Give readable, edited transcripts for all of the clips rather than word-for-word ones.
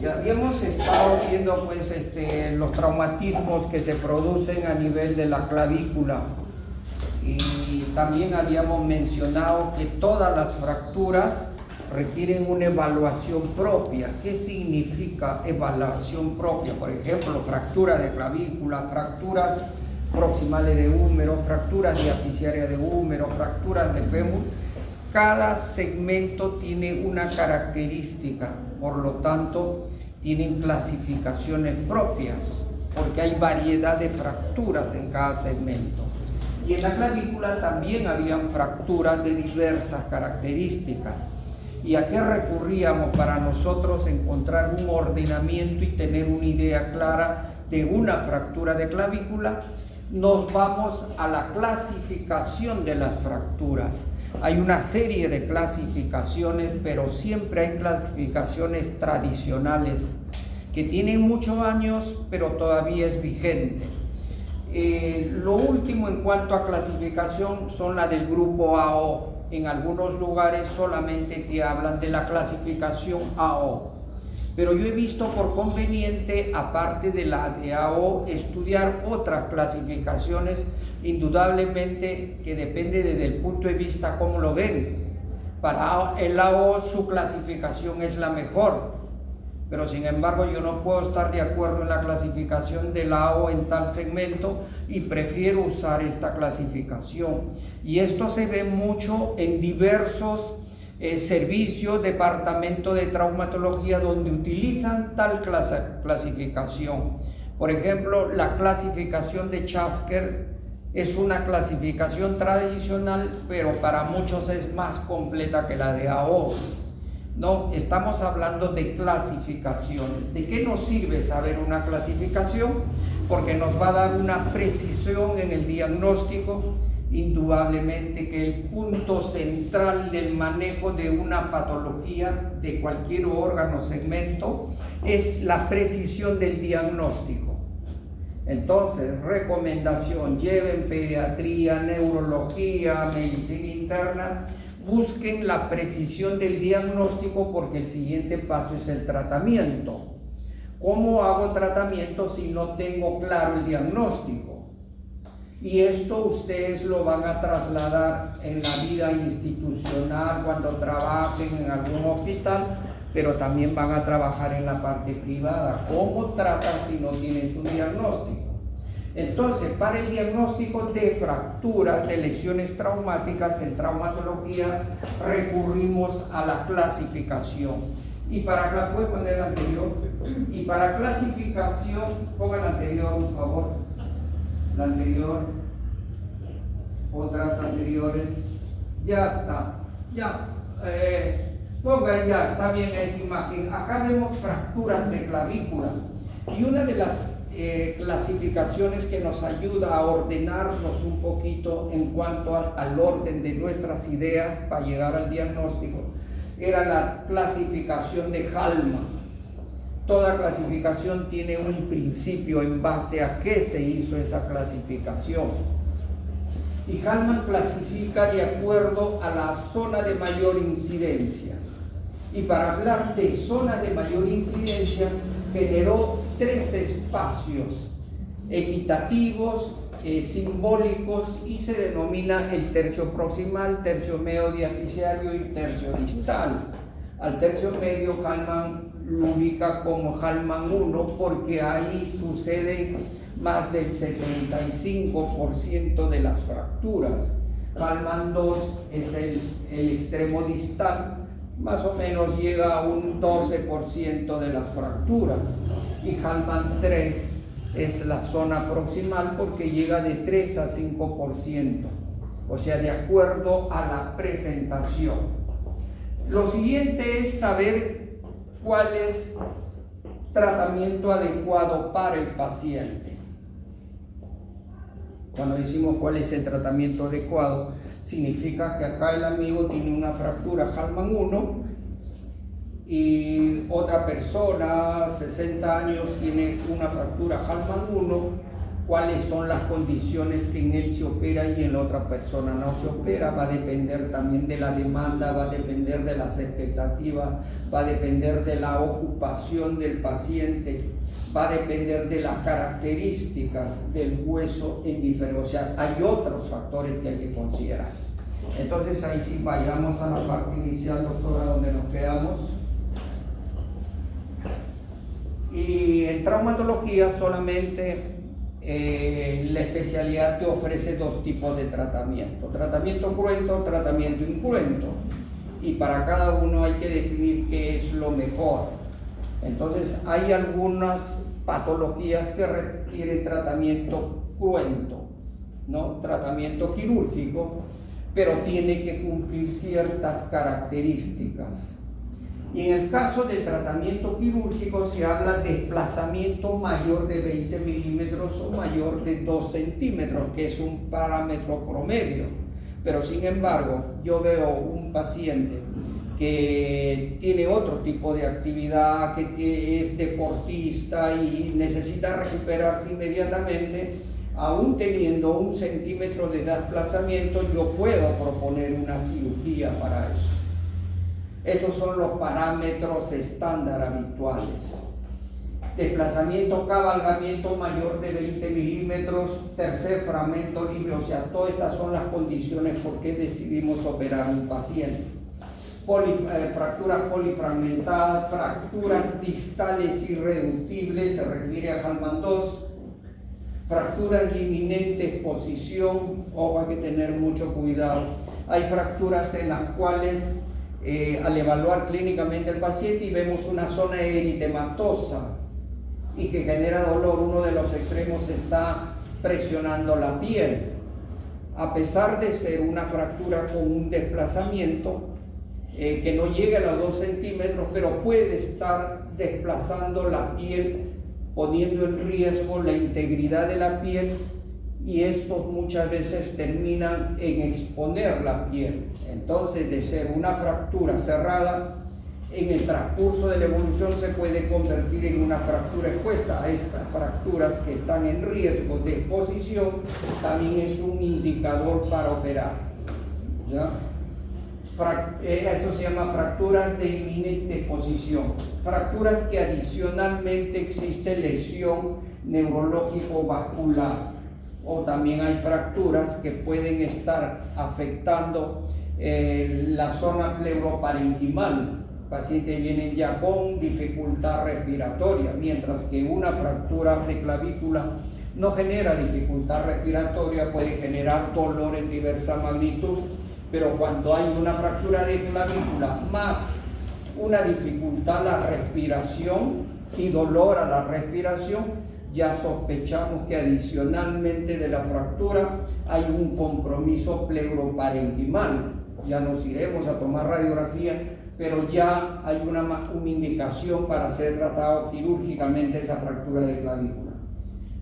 Ya habíamos estado viendo pues los traumatismos que se producen a nivel de la clavícula y también habíamos mencionado que todas las fracturas requieren una evaluación propia. ¿Qué significa evaluación propia? Por ejemplo, fracturas de clavícula, fracturas proximales de húmero, fracturas diapiciarias de húmero, fracturas de fémur. Cada segmento tiene una característica, por lo tanto, tienen clasificaciones propias, porque hay variedad de fracturas en cada segmento. Y en la clavícula también habían fracturas de diversas características. ¿Y a qué recurríamos para nosotros encontrar un ordenamiento y tener una idea clara de una fractura de clavícula? Nos vamos a la clasificación de las fracturas. Hay una serie de clasificaciones, pero siempre hay clasificaciones tradicionales que tienen muchos años, pero todavía es vigente. Lo último en cuanto a clasificación son las del grupo AO. En algunos lugares solamente te hablan de la clasificación AO. Pero yo he visto por conveniente, aparte de la de AO, estudiar otras clasificaciones, indudablemente que depende desde el punto de vista cómo lo ven. Para el AO su clasificación es la mejor, pero sin embargo yo no puedo estar de acuerdo en la clasificación del AO en tal segmento y prefiero usar esta clasificación. Y esto se ve mucho en diversos servicios, departamento de traumatología donde utilizan tal clasificación. Por ejemplo, la clasificación de Chasker es una clasificación tradicional, pero para muchos es más completa que la de AO. No, estamos hablando de clasificaciones. ¿De qué nos sirve saber una clasificación? Porque nos va a dar una precisión en el diagnóstico. Indudablemente que el punto central del manejo de una patología de cualquier órgano o segmento es la precisión del diagnóstico. Entonces, recomendación: lleven pediatría, neurología, medicina interna, busquen la precisión del diagnóstico porque el siguiente paso es el tratamiento. ¿Cómo hago tratamiento si no tengo claro el diagnóstico? Y esto ustedes lo van a trasladar en la vida institucional cuando trabajen en algún hospital, pero también van a trabajar en la parte privada. ¿Cómo tratas si no tienes un diagnóstico? Entonces, para el diagnóstico de fracturas, de lesiones traumáticas en traumatología, recurrimos a la clasificación. Y para, ¿puede poner el anterior? Y para clasificación, ponga el anterior, por favor. La anterior, otras anteriores, ya está, ya, pongan ya, está bien esa imagen. Acá vemos fracturas de clavícula y una de las clasificaciones que nos ayuda a ordenarnos un poquito en cuanto al orden de nuestras ideas para llegar al diagnóstico era la clasificación de Hallman. Toda clasificación tiene un principio en base a qué se hizo esa clasificación. Y Hallman clasifica de acuerdo a la zona de mayor incidencia. Y para hablar de zona de mayor incidencia, generó 3 espacios equitativos, simbólicos, y se denomina el tercio proximal, tercio medio diapiciario y tercio distal. Al tercio medio Hallman lo ubica como Hallman 1 porque ahí suceden más del 75% de las fracturas. Hallman 2 es el extremo distal, más o menos llega a un 12% de las fracturas. Y Hallman 3 es la zona proximal porque llega de 3 a 5%, o sea, de acuerdo a la presentación. Lo siguiente es saber cuál es tratamiento adecuado para el paciente. Cuando decimos cuál es el tratamiento adecuado, significa que acá el amigo tiene una fractura Hallman 1 y otra persona, 60 años, tiene una fractura Hallman 1 cuáles son las condiciones que en él se opera y en la otra persona no se opera. Va a depender también de la demanda, va a depender de las expectativas, va a depender de la ocupación del paciente, va a depender de las características del hueso en diferente. O sea, hay otros factores que hay que considerar. Entonces ahí sí vayamos a la parte inicial, doctora, donde nos quedamos. Y en traumatología solamente la especialidad te ofrece dos tipos de tratamiento: tratamiento cruento, tratamiento incruento, y para cada uno hay que definir qué es lo mejor. Entonces hay algunas patologías que requieren tratamiento cruento, ¿no? Tratamiento quirúrgico, pero tiene que cumplir ciertas características. Y en el caso del tratamiento quirúrgico se habla de desplazamiento mayor de 20 milímetros o mayor de 2 centímetros, que es un parámetro promedio. Pero sin embargo, yo veo un paciente que tiene otro tipo de actividad, que es deportista y necesita recuperarse inmediatamente. Aún teniendo 1 centímetro de desplazamiento, yo puedo proponer una cirugía para eso. Estos son los parámetros estándar habituales: desplazamiento, cabalgamiento mayor de 20 milímetros, tercer fragmento libre. O sea, todas estas son las condiciones por qué decidimos operar un paciente. Fracturas polifragmentadas, fracturas distales irreductibles, se refiere a Hallman 2. Fracturas de inminente exposición, ojo, hay que tener mucho cuidado. Hay fracturas en las cuales al evaluar clínicamente al paciente y vemos una zona eritematosa y que genera dolor, uno de los extremos está presionando la piel. A pesar de ser una fractura con un desplazamiento que no llega a los 2 centímetros, pero puede estar desplazando la piel, poniendo en riesgo la integridad de la piel, y estos muchas veces terminan en exponer la piel. Entonces, de ser una fractura cerrada, en el transcurso de la evolución se puede convertir en una fractura expuesta. Estas fracturas que están en riesgo de exposición también es un indicador para operar, ¿ya? Eso se llama fracturas de inminente exposición. Fracturas que adicionalmente existe lesión neurológico-vascular, o también hay fracturas que pueden estar afectando la zona pleuroparenquimal. Pacientes vienen ya con dificultad respiratoria, mientras que una fractura de clavícula no genera dificultad respiratoria, puede generar dolor en diversa magnitud, pero cuando hay una fractura de clavícula más una dificultad a la respiración y dolor a la respiración, ya sospechamos que adicionalmente de la fractura hay un compromiso pleuroparenquimal. Ya nos iremos a tomar radiografía, pero ya hay una indicación para ser tratado quirúrgicamente esa fractura de clavícula.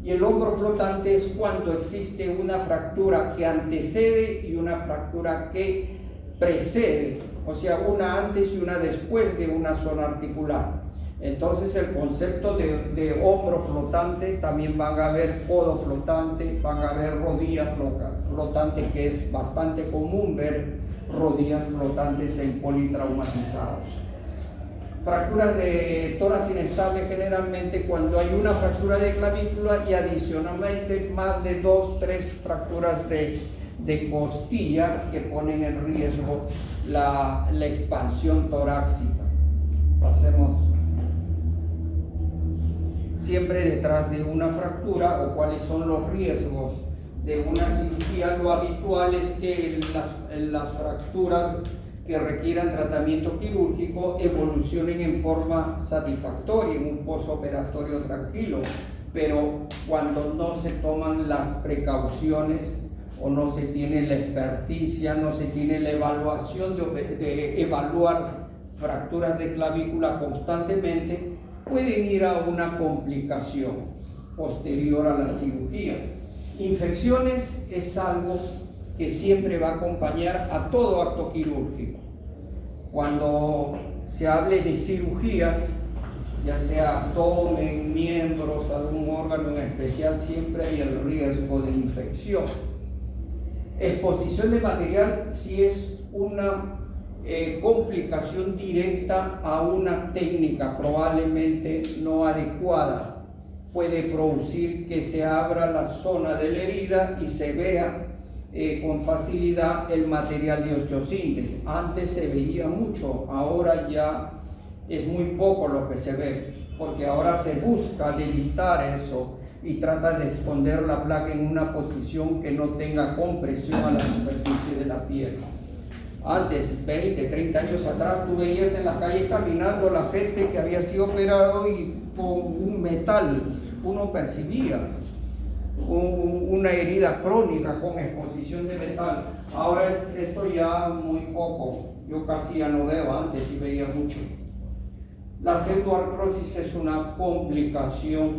Y el hombro flotante es cuando existe una fractura que antecede y una fractura que precede, o sea, una antes y una después de una zona articular. Entonces el concepto de hombro flotante, también van a haber codo flotante, van a haber rodillas flotantes, que es bastante común ver rodillas flotantes en politraumatizados. Fracturas de tórax inestable, generalmente cuando hay una fractura de clavícula y adicionalmente más de 2, 3 fracturas de costilla que ponen en riesgo la expansión torácica. Pasemos. Siempre detrás de una fractura, o cuáles son los riesgos de una cirugía, lo habitual es que las fracturas que requieran tratamiento quirúrgico evolucionen en forma satisfactoria, en un postoperatorio tranquilo, pero cuando no se toman las precauciones o no se tiene la experticia, no se tiene la evaluación de evaluar fracturas de clavícula constantemente, pueden ir a una complicación posterior a la cirugía. Infecciones es algo que siempre va a acompañar a todo acto quirúrgico. Cuando se hable de cirugías, ya sea abdomen, miembros, algún órgano en especial, siempre hay el riesgo de infección. Exposición de material si es una complicación directa a una técnica probablemente no adecuada. Puede producir que se abra la zona de la herida y se vea con facilidad el material de osteosíntesis. Antes se veía mucho, ahora ya es muy poco lo que se ve, porque ahora se busca debilitar eso y trata de esconder la placa en una posición que no tenga compresión a la superficie de la piel. Antes, 20, 30 años atrás, tú veías en la calle caminando la gente que había sido operado y con un metal uno percibía una herida crónica con exposición de metal. Ahora esto ya muy poco, yo casi ya no veo, antes sí veía mucho. La pseudoartrosis es una complicación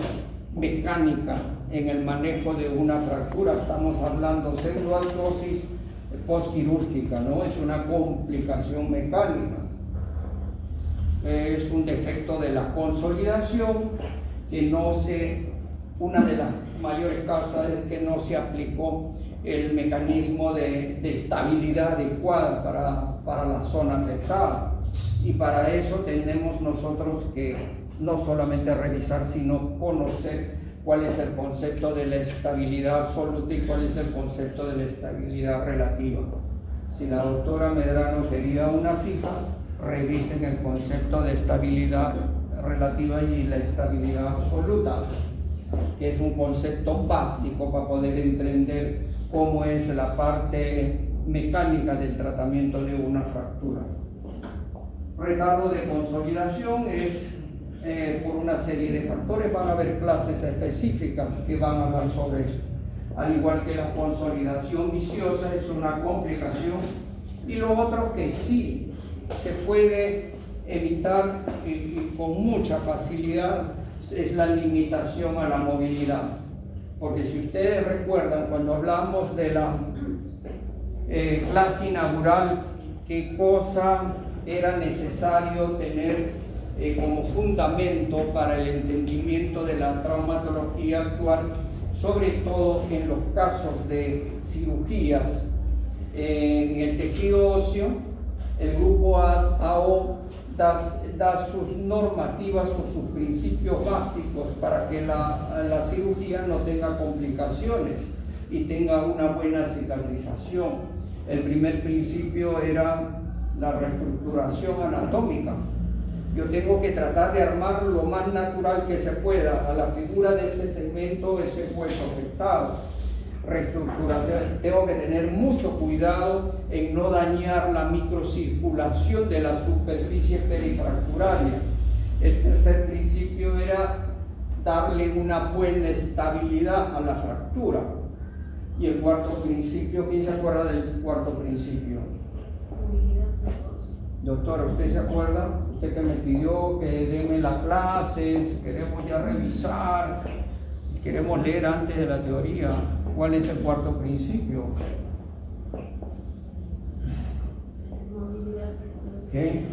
mecánica en el manejo de una fractura. Estamos hablando de pseudoartrosis postquirúrgica, ¿no? Es una complicación mecánica. Es un defecto de la consolidación que una de las mayores causas es que no se aplicó el mecanismo de estabilidad adecuada para la zona afectada. Y para eso tenemos nosotros que no solamente revisar, sino conocer cuál es el concepto de la estabilidad absoluta y cuál es el concepto de la estabilidad relativa. Si la doctora Medrano quería una fija, revisen el concepto de estabilidad relativa y la estabilidad absoluta, que es un concepto básico para poder entender cómo es la parte mecánica del tratamiento de una fractura. Retardo de consolidación es por una serie de factores. Van a haber clases específicas que van a hablar sobre eso. Al igual que la consolidación viciosa es una complicación. Y lo otro que sí se puede evitar y con mucha facilidad es la limitación a la movilidad. Porque si ustedes recuerdan, cuando hablamos de la clase inaugural, qué cosa era necesario tener como fundamento para el entendimiento de la traumatología actual, sobre todo en los casos de cirugías en el tejido óseo. El grupo AO da sus normativas o sus principios básicos para que la cirugía no tenga complicaciones y tenga una buena cicatrización. El primer principio era la reestructuración anatómica. Yo tengo que tratar de armar lo más natural que se pueda a la figura de ese segmento, ese hueso afectado. Reestructurar, tengo que tener mucho cuidado en no dañar la microcirculación de la superficie perifracturaria. El tercer principio era darle una buena estabilidad a la fractura. Y el cuarto principio, ¿quién se acuerda del cuarto principio? Doctora, ¿usted se acuerda? Usted que me pidió que deme las clases, queremos ya revisar, queremos leer antes de la teoría. ¿Cuál es el cuarto principio? ¿Qué?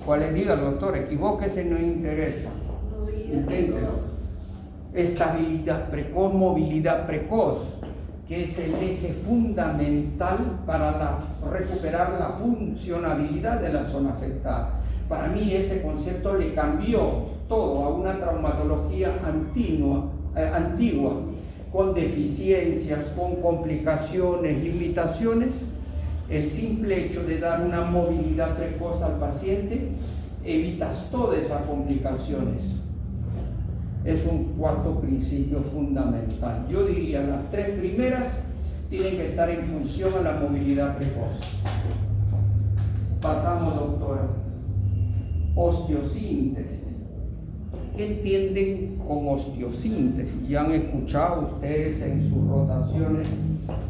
¿Cuál es? Dígalo, doctor, equivóquese, no interesa. Inténtelo. Estabilidad precoz, movilidad precoz, que es el eje fundamental para recuperar la funcionabilidad de la zona afectada. Para mí ese concepto le cambió todo a una traumatología antigua, con deficiencias, con complicaciones, limitaciones. El simple hecho de dar una movilidad precoz al paciente, evitas todas esas complicaciones. Es un cuarto principio fundamental. Yo diría, las tres primeras tienen que estar en función a la movilidad precoz. Pasamos, doctora. Osteosíntesis. ¿Qué entienden con osteosíntesis? Ya han escuchado ustedes en sus rotaciones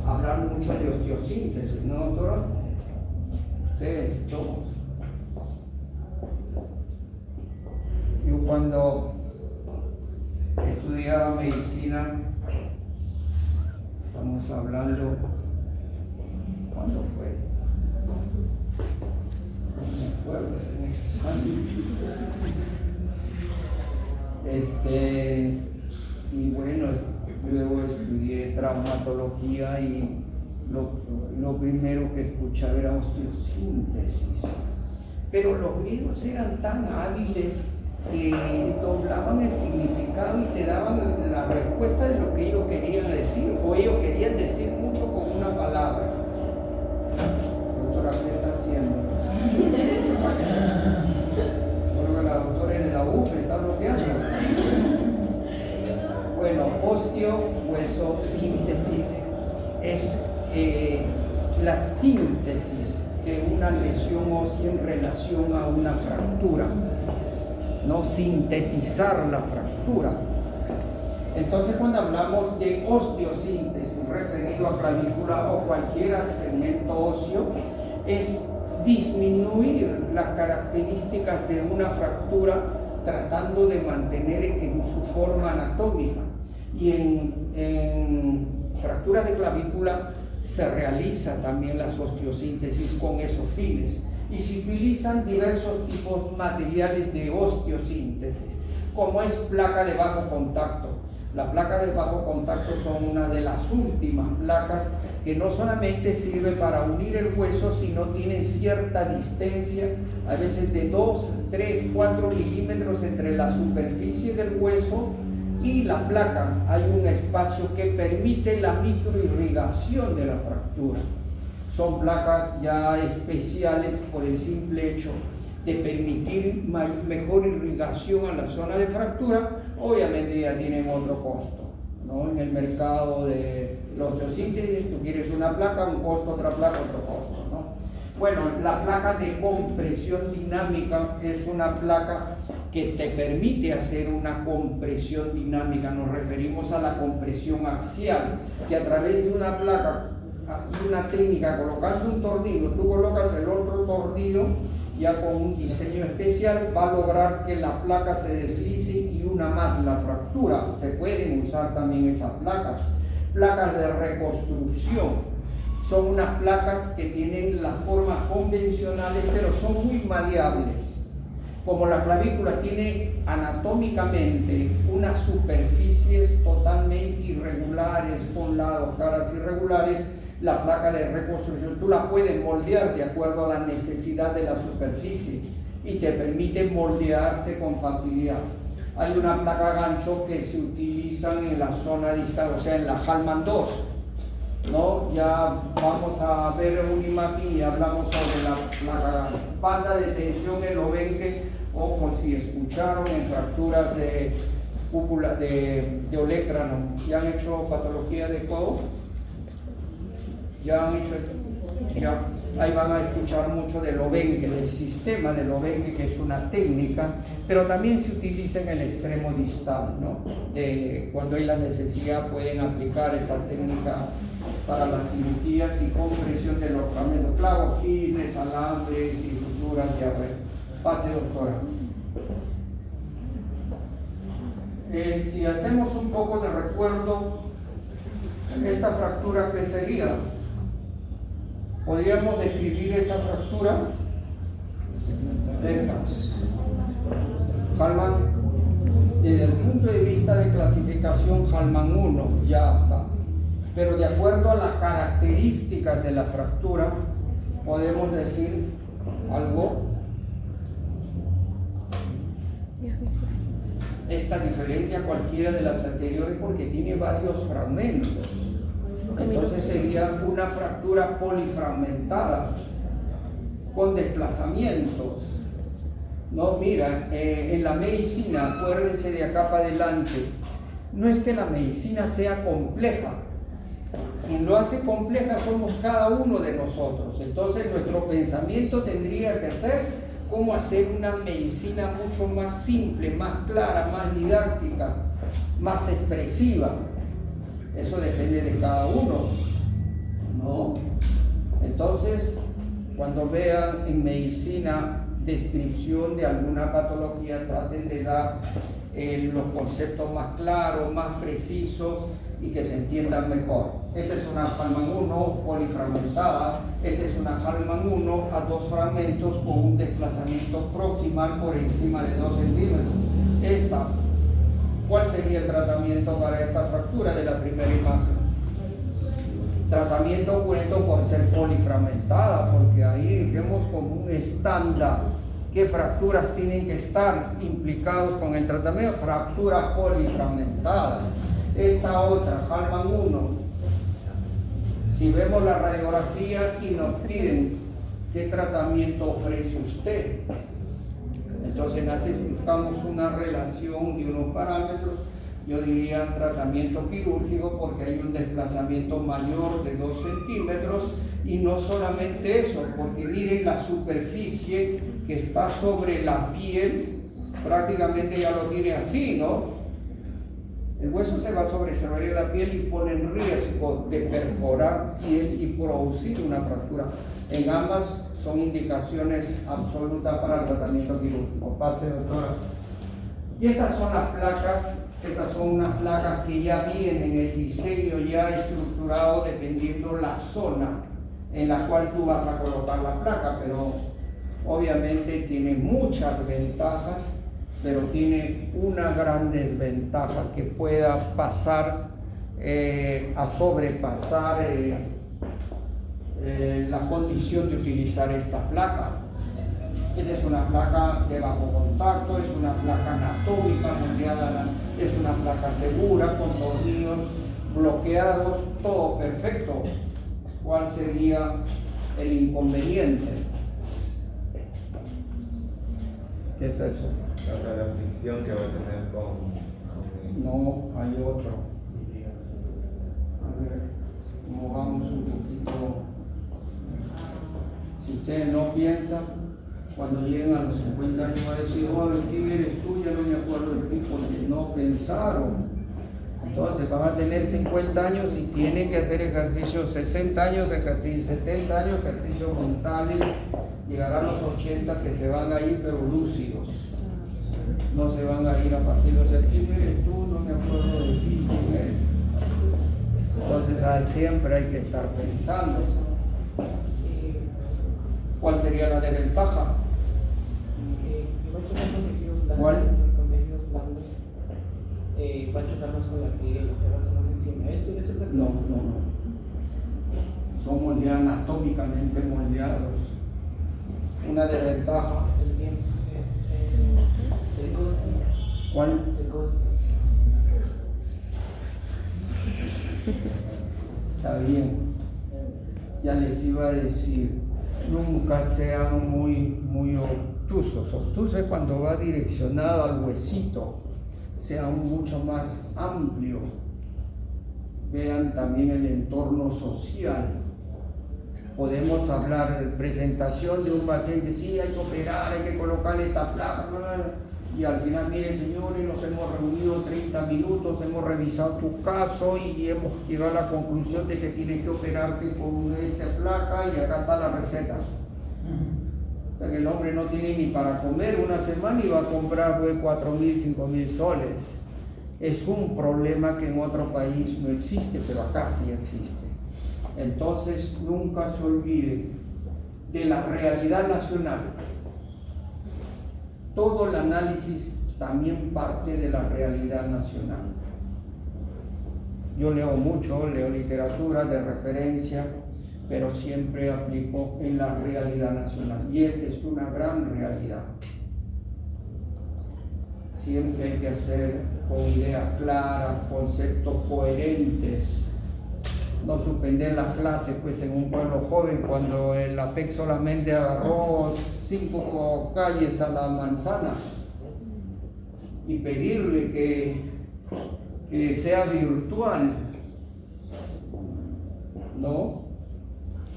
hablar mucho de osteosíntesis, ¿no, doctora? Ustedes todos. Yo cuando estudiaba medicina, estamos hablando, ¿cuándo fue? No me acuerdo, Y bueno, luego estudié traumatología y lo primero que escuchaba era osteosíntesis. Pero los griegos eran tan hábiles que doblaban el significado y te daban la respuesta de lo que ellos querían decir, o ellos querían decir mucho con una palabra. Doctora, ¿qué está haciendo? Creo que la doctora es de la U, me está bloqueando. Bueno, osteo, hueso, síntesis, es la síntesis de una lesión ósea en relación a una fractura, no sintetizar la fractura. Entonces, cuando hablamos de osteosíntesis referido a clavícula o cualquier segmento óseo, es disminuir las características de una fractura tratando de mantener en su forma anatómica. Y en fracturas de clavícula se realiza también la osteosíntesis con esos fines. Y se utilizan diversos tipos materiales de osteosíntesis, como es placa de bajo contacto. La placa de bajo contacto son una de las últimas placas que no solamente sirve para unir el hueso, sino tienen cierta distancia, a veces de 2, 3, 4 milímetros entre la superficie del hueso y la placa. Hay un espacio que permite la microirrigación de la fractura. Son placas ya especiales por el simple hecho de permitir mejor irrigación a la zona de fractura. Obviamente ya tienen otro costo, ¿no? En el mercado de los osteosíntesis, tú quieres una placa, un costo, otra placa, otro costo, ¿no? Bueno, la placa de compresión dinámica es una placa que te permite hacer una compresión dinámica. Nos referimos a la compresión axial, que a través de una placa y una técnica, colocando un tornillo, tú colocas el otro tornillo, ya con un diseño especial va a lograr que la placa se deslice y una más la fractura. Se pueden usar también esas placas. Placas de reconstrucción son unas placas que tienen las formas convencionales, pero son muy maleables. Como la clavícula tiene anatómicamente unas superficies totalmente irregulares, con lados, caras irregulares, la placa de reconstrucción tú la puedes moldear de acuerdo a la necesidad de la superficie y te permite moldearse con facilidad. Hay una placa gancho que se utilizan en la zona distal, o sea, en la Hallman 2, ¿no? Ya vamos a ver una imagen y hablamos sobre la placa gancho. Banda de tensión en lobenque, ojo, si escucharon en fracturas de cúpula de olecrano, ¿ya han hecho patología de codo? Ya han hecho eso, ya. Ahí van a escuchar mucho de lobenque, del sistema de lobenque, que es una técnica, pero también se utiliza en el extremo distal, ¿no? Cuando hay la necesidad pueden aplicar esa técnica para las cirugías y compresión de los fragmentos, clavos, quiles, alambres y suturas de arreglo. Pase, doctora. Si hacemos un poco de recuerdo, esta fractura, ¿qué sería? ¿Podríamos describir esa fractura? Esta. Hallman, desde el punto de vista de clasificación, Hallman 1, ya está. Pero de acuerdo a las características de la fractura, podemos decir algo. Esta es diferente a cualquiera de las anteriores porque tiene varios fragmentos. Entonces sería una fractura polifragmentada con desplazamientos. No, mira, en la medicina, acuérdense de acá para adelante, no es que la medicina sea compleja. Quien lo hace compleja somos cada uno de nosotros. Entonces nuestro pensamiento tendría que ser cómo hacer una medicina mucho más simple, más clara, más didáctica, más expresiva. Eso depende de cada uno, ¿no? Entonces, cuando vean en medicina descripción de alguna patología, traten de dar los conceptos más claros, más precisos y que se entiendan mejor. Esta es una Hallman 1 polifragmentada, esta es una Hallman 1 a 2 fragmentos con un desplazamiento proximal por encima de 2 centímetros. Esta ¿Cuál sería el tratamiento para esta fractura de la primera imagen? Tratamiento oculento por ser polifragmentada, porque ahí dijimos como un estándar qué fracturas tienen que estar implicados con el tratamiento. Fracturas polifragmentadas. Esta otra, Hallman 1. Si vemos la radiografía y nos piden qué tratamiento ofrece usted, entonces antes buscamos una relación de unos parámetros. Yo diría tratamiento quirúrgico porque hay un desplazamiento mayor de 2 centímetros, y no solamente eso, porque miren la superficie que está sobre la piel, prácticamente ya lo tiene así, ¿no? El hueso se va sobre la piel y pone en riesgo de perforar piel y producir una fractura. En ambas son indicaciones absolutas para el tratamiento quirúrgico. Pase, doctora. Y estas son las placas. Estas son unas placas que ya vienen en el diseño ya estructurado dependiendo la zona en la cual tú vas a colocar la placa, pero obviamente tiene muchas ventajas, pero tiene una gran desventaja, que pueda pasar a sobrepasar la condición de utilizar esta placa. Esta es una placa de bajo contacto, es una placa anatómica moldeada, es una placa segura, con tornillos bloqueados, todo perfecto. ¿Cuál sería el inconveniente? ¿Qué es eso? O sea, la fricción que va a tener con... No, hay otro. A ver, movamos un poquito. Si ustedes no piensan, cuando lleguen a los 50 años va a decir, oh, ¿quién eres tú? Ya no me acuerdo de ti, porque no pensaron. Entonces van a tener 50 años y tienen que hacer ejercicios, 60 años ejercicios, 70 años ejercicios mentales, llegarán los 80 que se van a ir pero lúcidos. No se van a ir a partir de los 70, eres tú, no me acuerdo de ti, quién eres. Entonces siempre hay que estar pensando. ¿Cuál sería la desventaja? ¿Cuál? Va a chocar más con la piel, se va a hacer encima. Eso No. Son moldeados, anatómicamente moldeados. Una desventaja. El costo. ¿Cuál? El costo. Está bien. Ya les iba a decir, nunca sean muy obtusos. Obtuso es cuando va direccionado al huesito, sea mucho más amplio. Vean también el entorno social. Podemos hablar, presentación de un paciente, sí, hay que operar, hay que colocarle esta placa, y al final, mire señores, nos hemos reunido 30 minutos, hemos revisado tu caso y hemos llegado a la conclusión de que tienes que operarte con esta placa y acá está la receta. O sea que el hombre no tiene ni para comer una semana y va a comprar 4.000, 5.000 soles. Es un problema que en otro país no existe, pero acá sí existe. Entonces nunca se olvide de la realidad nacional. Todo el análisis también parte de la realidad nacional. Yo leo mucho, leo literatura de referencia, pero siempre aplico en la realidad nacional. Y esta es una gran realidad. Siempre hay que hacer con ideas claras, conceptos coherentes. No suspender las clases pues en un pueblo joven cuando el APEC solamente agarró 5 calles a la manzana, y pedirle que sea virtual, ¿no?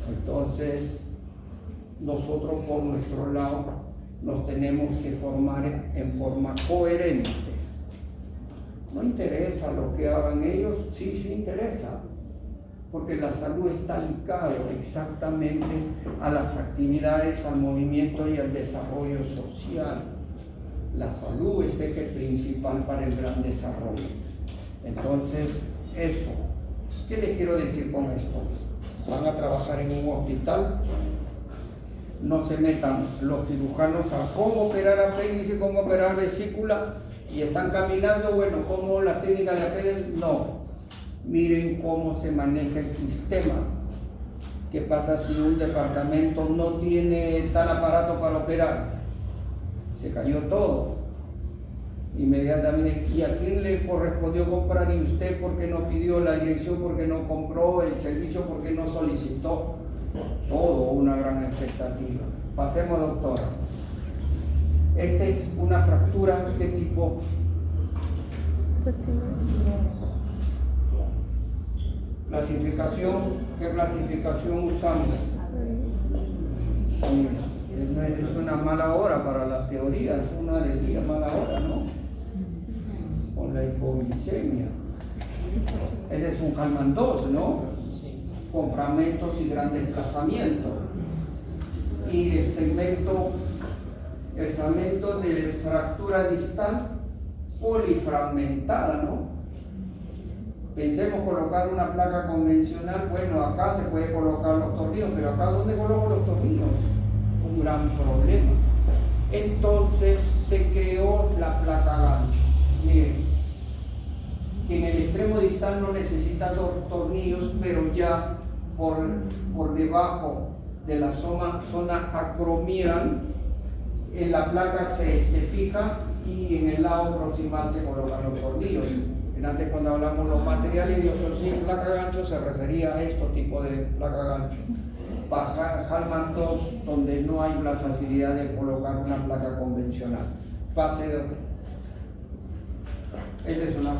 Entonces nosotros por nuestro lado nos tenemos que formar en forma coherente. No interesa lo que hagan ellos, sí interesa, porque la salud está ligada exactamente a las actividades, al movimiento y al desarrollo social. La salud es eje principal para el gran desarrollo. Entonces, eso. ¿Qué les quiero decir con esto? Van a trabajar en un hospital, no se metan los cirujanos a cómo operar apéndice, cómo operar vesícula, y están caminando, bueno, ¿cómo la técnica de Apedes? No. Miren cómo se maneja el sistema. ¿Qué pasa si un departamento no tiene tal aparato para operar? Se cayó todo. Inmediatamente, ¿y a quién le correspondió comprar? ¿Y usted por qué no pidió la dirección? ¿Por qué no compró el servicio? ¿Por qué no solicitó? Todo una gran expectativa. Pasemos, doctora. Esta es una fractura, ¿qué tipo? Clasificación, ¿qué clasificación usamos? Es una mala hora para la teoría, es una del día mala hora, ¿no? Con la hipoglicemia. Ese es un Hallman 2, ¿no? Con fragmentos y gran desplazamiento. Y el segmento de fractura distal polifragmentada, ¿no? Pensemos colocar una placa convencional, bueno, acá se puede colocar los tornillos, pero acá ¿dónde coloco los tornillos? Un gran problema. Entonces se creó la placa gancho. Miren, que en el extremo distal no necesita tornillos, pero ya por debajo de la zona acromial, en la placa se fija y en el lado proximal se colocan los tornillos. Antes, cuando hablamos de los materiales, yo sí, placa gancho se refería a este tipo de placa gancho. Para Hallman 2, donde no hay la facilidad de colocar una placa convencional. Pase de... Esta es una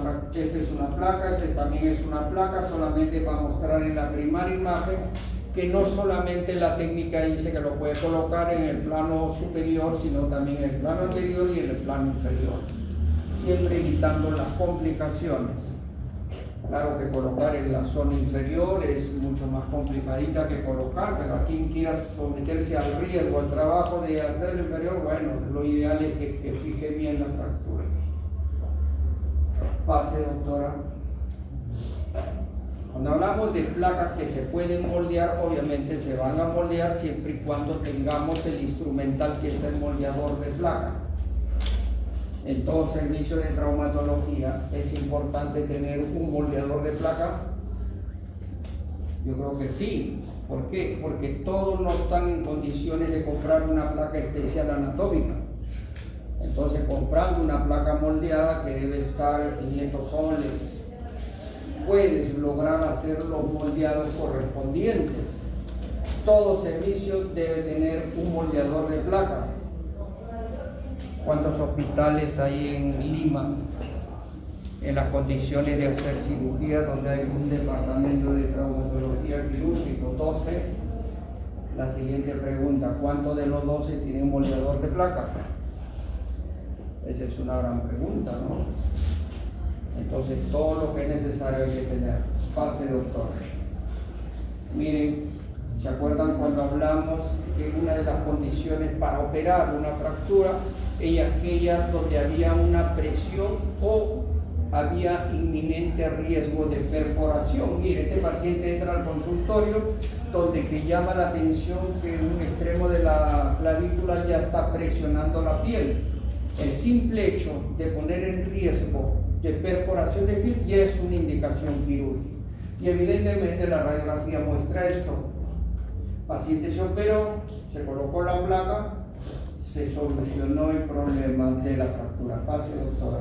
placa, esta también es una placa, solamente para mostrar en la primaria imagen que no solamente la técnica dice que lo puede colocar en el plano superior, sino también en el plano anterior y en el plano inferior, siempre evitando las complicaciones. Claro que colocar en la zona inferior es mucho más complicadita que colocar, pero a quien quiera someterse al riesgo, al trabajo de hacer el inferior, bueno, lo ideal es que fije bien la fractura. Pase, doctora. Cuando hablamos de placas que se pueden moldear, obviamente se van a moldear siempre y cuando tengamos el instrumental que es el moldeador de placa. En todo servicio de traumatología es importante tener un moldeador de placa. Yo creo que sí. ¿Por qué? Porque todos no están en condiciones de comprar una placa especial anatómica. Entonces, comprando una placa moldeada que debe estar 500 soles, puedes lograr hacer los moldeados correspondientes. Todo servicio debe tener un moldeador de placa. ¿Cuántos hospitales hay en Lima en las condiciones de hacer cirugía donde hay un departamento de traumatología quirúrgica? 12. La siguiente pregunta, ¿cuántos de los 12 tienen moldeador de placa? Esa es una gran pregunta, ¿no? Entonces, todo lo que es necesario hay que tener. Pase, doctor. Miren, ¿se acuerdan cuando hablamos que una de las condiciones para operar una fractura es aquella donde había una presión o había inminente riesgo de perforación? Mire, este paciente entra al consultorio donde que llama la atención que un extremo de la clavícula ya está presionando la piel. El simple hecho de poner en riesgo de perforación de piel ya es una indicación quirúrgica. Y evidentemente la radiografía muestra esto. El paciente se operó, se colocó la placa, se solucionó el problema de la fractura. Pase, doctora.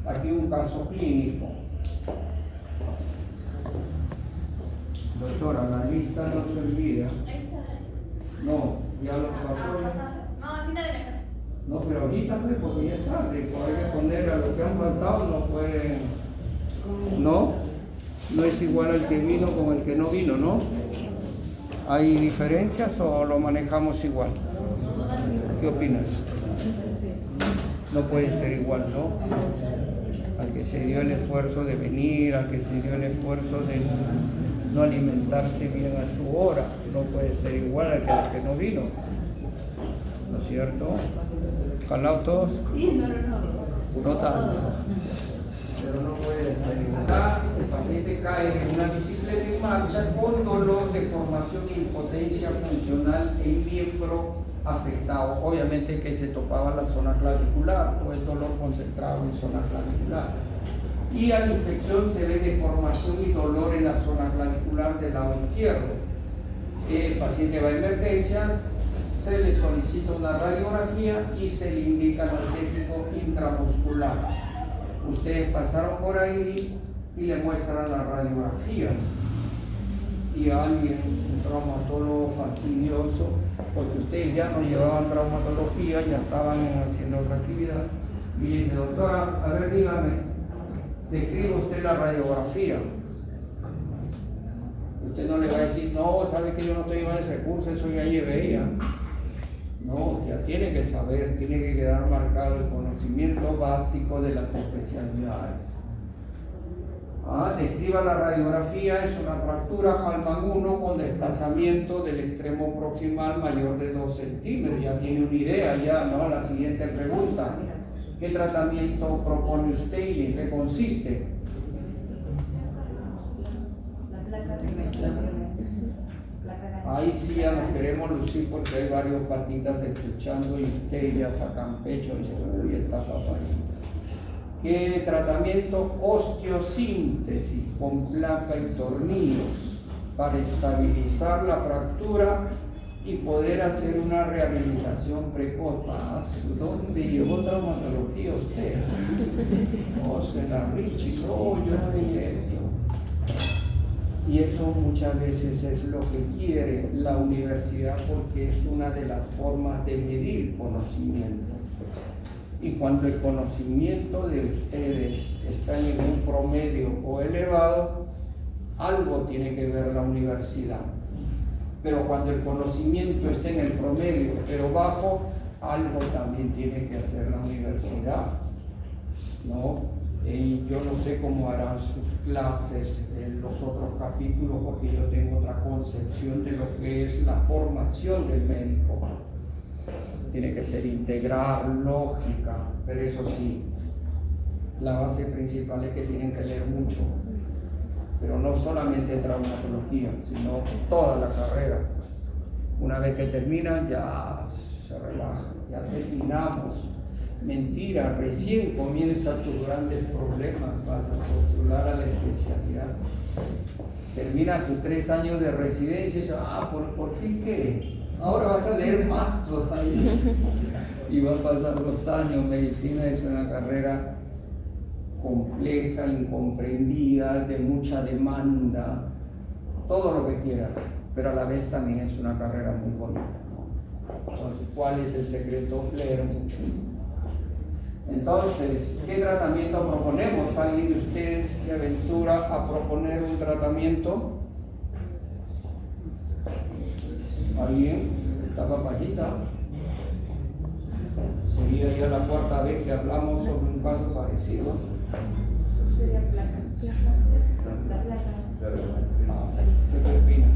Aquí un caso clínico. Doctora, la lista no se olvida. No, ya lo pasó. No, al final de la clase. No, pero ahorita pues, porque ya es tarde, hay que poner a los que han faltado, no pueden. No es igual al que vino con el que no vino, ¿no? ¿Hay diferencias o lo manejamos igual? ¿Qué opinas? No puede ser igual, ¿no? Al que se dio el esfuerzo de venir, al que se dio el esfuerzo de no alimentarse bien a su hora, no puede ser igual al que no vino, ¿no es cierto? ¿Jalao todos? No tanto. Pero no puede ser igual. El paciente cae en una bicicleta en marcha con dolor, deformación e impotencia funcional en miembro afectado. Obviamente que se topaba la zona clavicular, todo el dolor concentrado en zona clavicular. Y a la inspección se ve deformación y dolor en la zona clavicular del lado izquierdo. El paciente va a emergencia, se le solicita una radiografía y se le indica anestésico intramuscular. Ustedes pasaron por ahí y le muestran las radiografías. Y alguien, un traumatólogo fastidioso, porque ustedes ya no llevaban traumatología, ya estaban haciendo otra actividad, y le dice, doctora, a ver, dígame, describe usted la radiografía. Usted no le va a decir, no, sabe que yo no estoy en ese curso, eso ya llevé ya. No, ya tiene que saber, tiene que quedar marcado el conocimiento básico de las especialidades. Describa la radiografía, es una fractura Hallman 1 con desplazamiento del extremo proximal mayor de 2 centímetros. Ya tiene una idea, ya, ¿no? La siguiente pregunta, ¿qué tratamiento propone usted y en qué consiste? Ahí sí ya nos queremos lucir porque hay varios patitas escuchando y ustedes ya sacan pecho y dicen, uy, está papayita. ¿Qué tratamiento? Osteosíntesis con placa y tornillos para estabilizar la fractura y poder hacer una rehabilitación precoz. ¿Dónde llevó traumatología usted? No, se la Richie, no, yo no dije esto. Y eso muchas veces es lo que quiere la universidad porque es una de las formas de medir conocimiento. Y cuando el conocimiento de ustedes está en un promedio o elevado, algo tiene que ver la universidad. Pero cuando el conocimiento está en el promedio pero bajo, algo también tiene que hacer la universidad, ¿no? Y yo no sé cómo harán sus clases en los otros capítulos porque yo tengo otra concepción de lo que es la formación del médico. Tiene que ser integral, lógica, pero eso sí, la base principal es que tienen que leer mucho, pero no solamente traumatología, sino toda la carrera. Una vez que terminan ya se relajan, ya terminamos. Mentira, recién comienzan tus grandes problemas, vas a postular a la especialidad. Terminas tus 3 años de residencia y dices, ¿por fin qué? Ahora vas a leer más todavía. Y van a pasar los años. Medicina es una carrera compleja, incomprendida, de mucha demanda, todo lo que quieras, pero a la vez también es una carrera muy bonita. Entonces, ¿cuál es el secreto? Leer mucho. Entonces, ¿qué tratamiento proponemos? ¿Alguien de ustedes se aventura a proponer un tratamiento? ¿Alguien? ¿Esta papayita? Sería ya la 4ª vez que hablamos sobre un caso parecido. Sería placa. La placa. ¿Qué opina?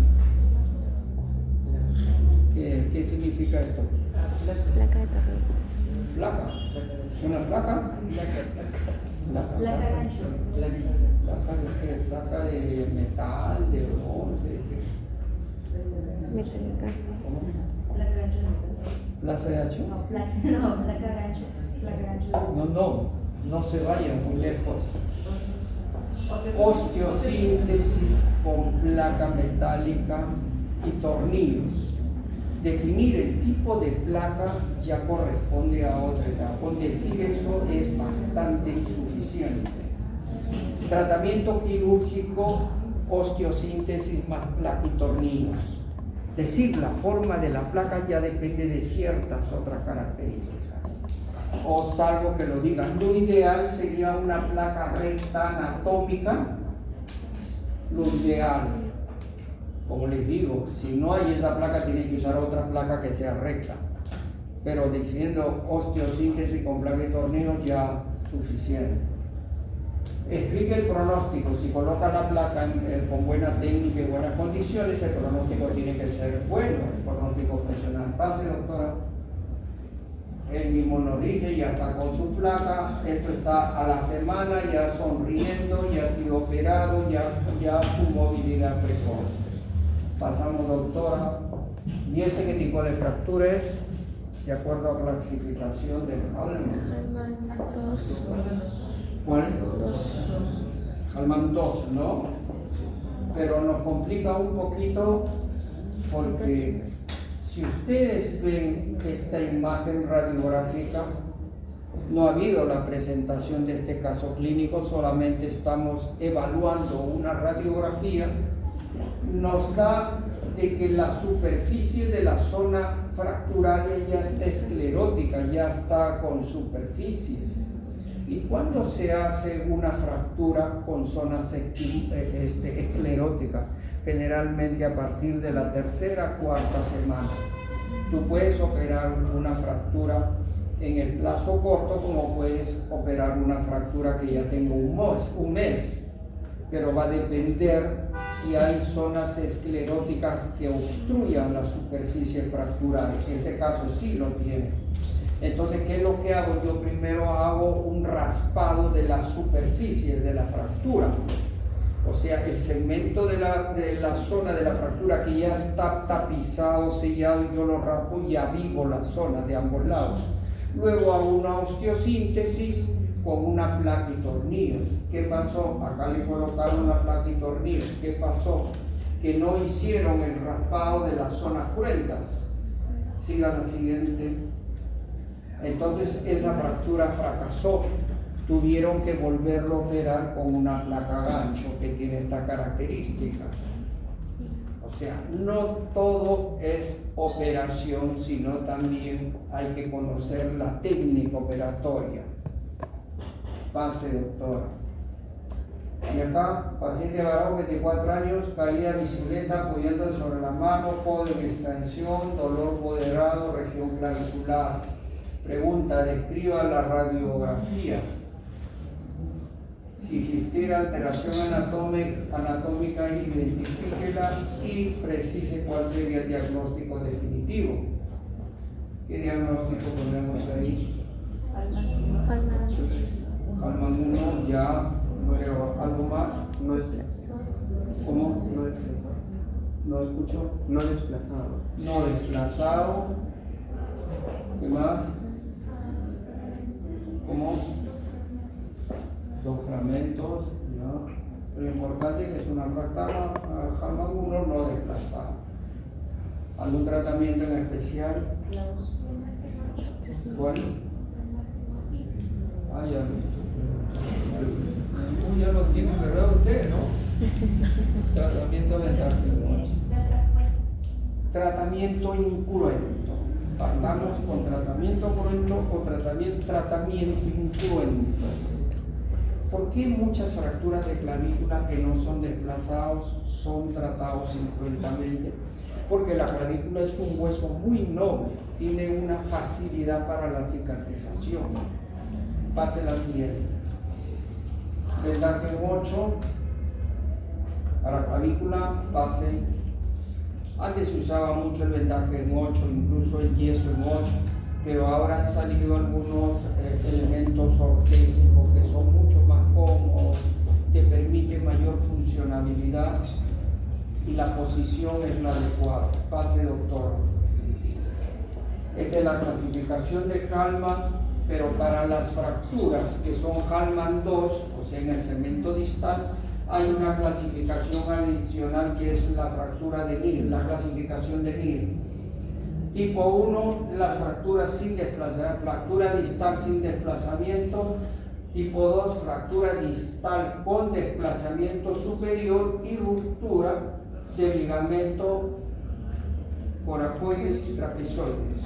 ¿Qué significa esto? Placa de tornillo. ¿Placa? ¿Una placa? Placa gancho. ¿Placa de qué? ¿Placa de metal, de bronce? ¿De qué? Metálica. ¿Cómo? Placa gancho. ¿Plaza de hacho? No, placa gancho. Placa gancho. No se vayan muy lejos. Osteosíntesis con placa metálica y tornillos. Definir el tipo de placa ya corresponde a otra etapa. Con decir eso es bastante insuficiente. Tratamiento quirúrgico, osteosíntesis más placa y tornillos. Decir la forma de la placa ya depende de ciertas otras características. O salvo que lo digan, lo ideal sería una placa recta anatómica, lo ideal. Como les digo, si no hay esa placa, tienen que usar otra placa que sea recta. Pero diciendo osteosíntesis con placa y tornillos ya suficiente. Explique el pronóstico. Si coloca la placa con buena técnica y buenas condiciones, el pronóstico tiene que ser bueno, el pronóstico funcional. Pase, doctora. Él mismo nos dice, ya está con su placa, esto está a la semana, ya sonriendo, ya ha sido operado, ya su movilidad precoz. Pasamos, doctora. ¿Y este qué tipo de fractura es? de acuerdo a clasificación del Hallman. Hallman 2. ¿Cuál? 2. Hallman 2, ¿no? Pero nos complica un poquito porque si ustedes ven esta imagen radiográfica, no ha habido la presentación de este caso clínico, solamente estamos evaluando una radiografía. Nos da de que la superficie de la zona fracturaria ya está esclerótica, ya está con superficies. ¿Y cuándo se hace una fractura con zonas escleróticas? Generalmente a partir de la tercera, cuarta semana. Tú puedes operar una fractura en el plazo corto, como puedes operar una fractura que ya tenga un mes, pero va a depender si hay zonas escleróticas que obstruyan la superficie fractural. En este caso sí lo tiene. Entonces, ¿qué es lo que hago? Yo primero hago un raspado de las superficies de la fractura. O sea, el segmento de la zona de la fractura que ya está tapizado, sellado, yo lo raspo y avivo la zona de ambos lados. Luego hago una osteosíntesis con una placa y tornillos. ¿Qué pasó? Acá le colocaron una placa y tornillos. ¿Qué pasó? Que no hicieron el raspado de las zonas cruentas. Siga la siguiente. Entonces esa fractura fracasó. Tuvieron que volverlo a operar con una placa gancho que tiene esta característica. O sea, no todo es operación, sino también hay que conocer la técnica operatoria. Pase, doctora. Y acá, paciente varón, 24 años, caída de bicicleta apoyándose sobre la mano, codo en extensión, dolor moderado, región clavicular. Pregunta, describa la radiografía. Si existiera alteración anatómica, identifíquela y precise cuál sería el diagnóstico definitivo. ¿Qué diagnóstico ponemos ahí? Hallman 1, ya, pero algo más. No desplazado. ¿Cómo? No desplazado. ¿No escucho? No desplazado. No desplazado. ¿Qué más? ¿Cómo? Dos fragmentos, ¿no? Lo importante es que es una fractura Hallman 1 no desplazada. ¿Algún tratamiento en especial? Bueno. Ah, ya. Ya lo tiene, ¿verdad usted, no? Tratamiento vendaje. Tratamiento incruento. Partamos con tratamiento cruento o tratamiento incruento. ¿Por qué muchas fracturas de clavícula que no son desplazados son tratados incruentamente? Porque la clavícula es un hueso muy noble, tiene una facilidad para la cicatrización. Pase la siguiente. Vendaje en 8 para clavícula, pase. Antes se usaba mucho el vendaje en 8, incluso el yeso en 8, pero ahora han salido algunos elementos ortésicos que son mucho más cómodos, que permiten mayor funcionabilidad y la posición es la adecuada. Pase, doctor. Esta es la clasificación de Hallman, pero para las fracturas que son Hallman 2, o sea, en el segmento distal, hay una clasificación adicional que es la fractura de Neal, la clasificación de Neal. Tipo 1, las fracturas sin desplazamiento, fractura distal sin desplazamiento. Tipo 2, fractura distal con desplazamiento superior y ruptura del ligamento coracoides y trapezoides.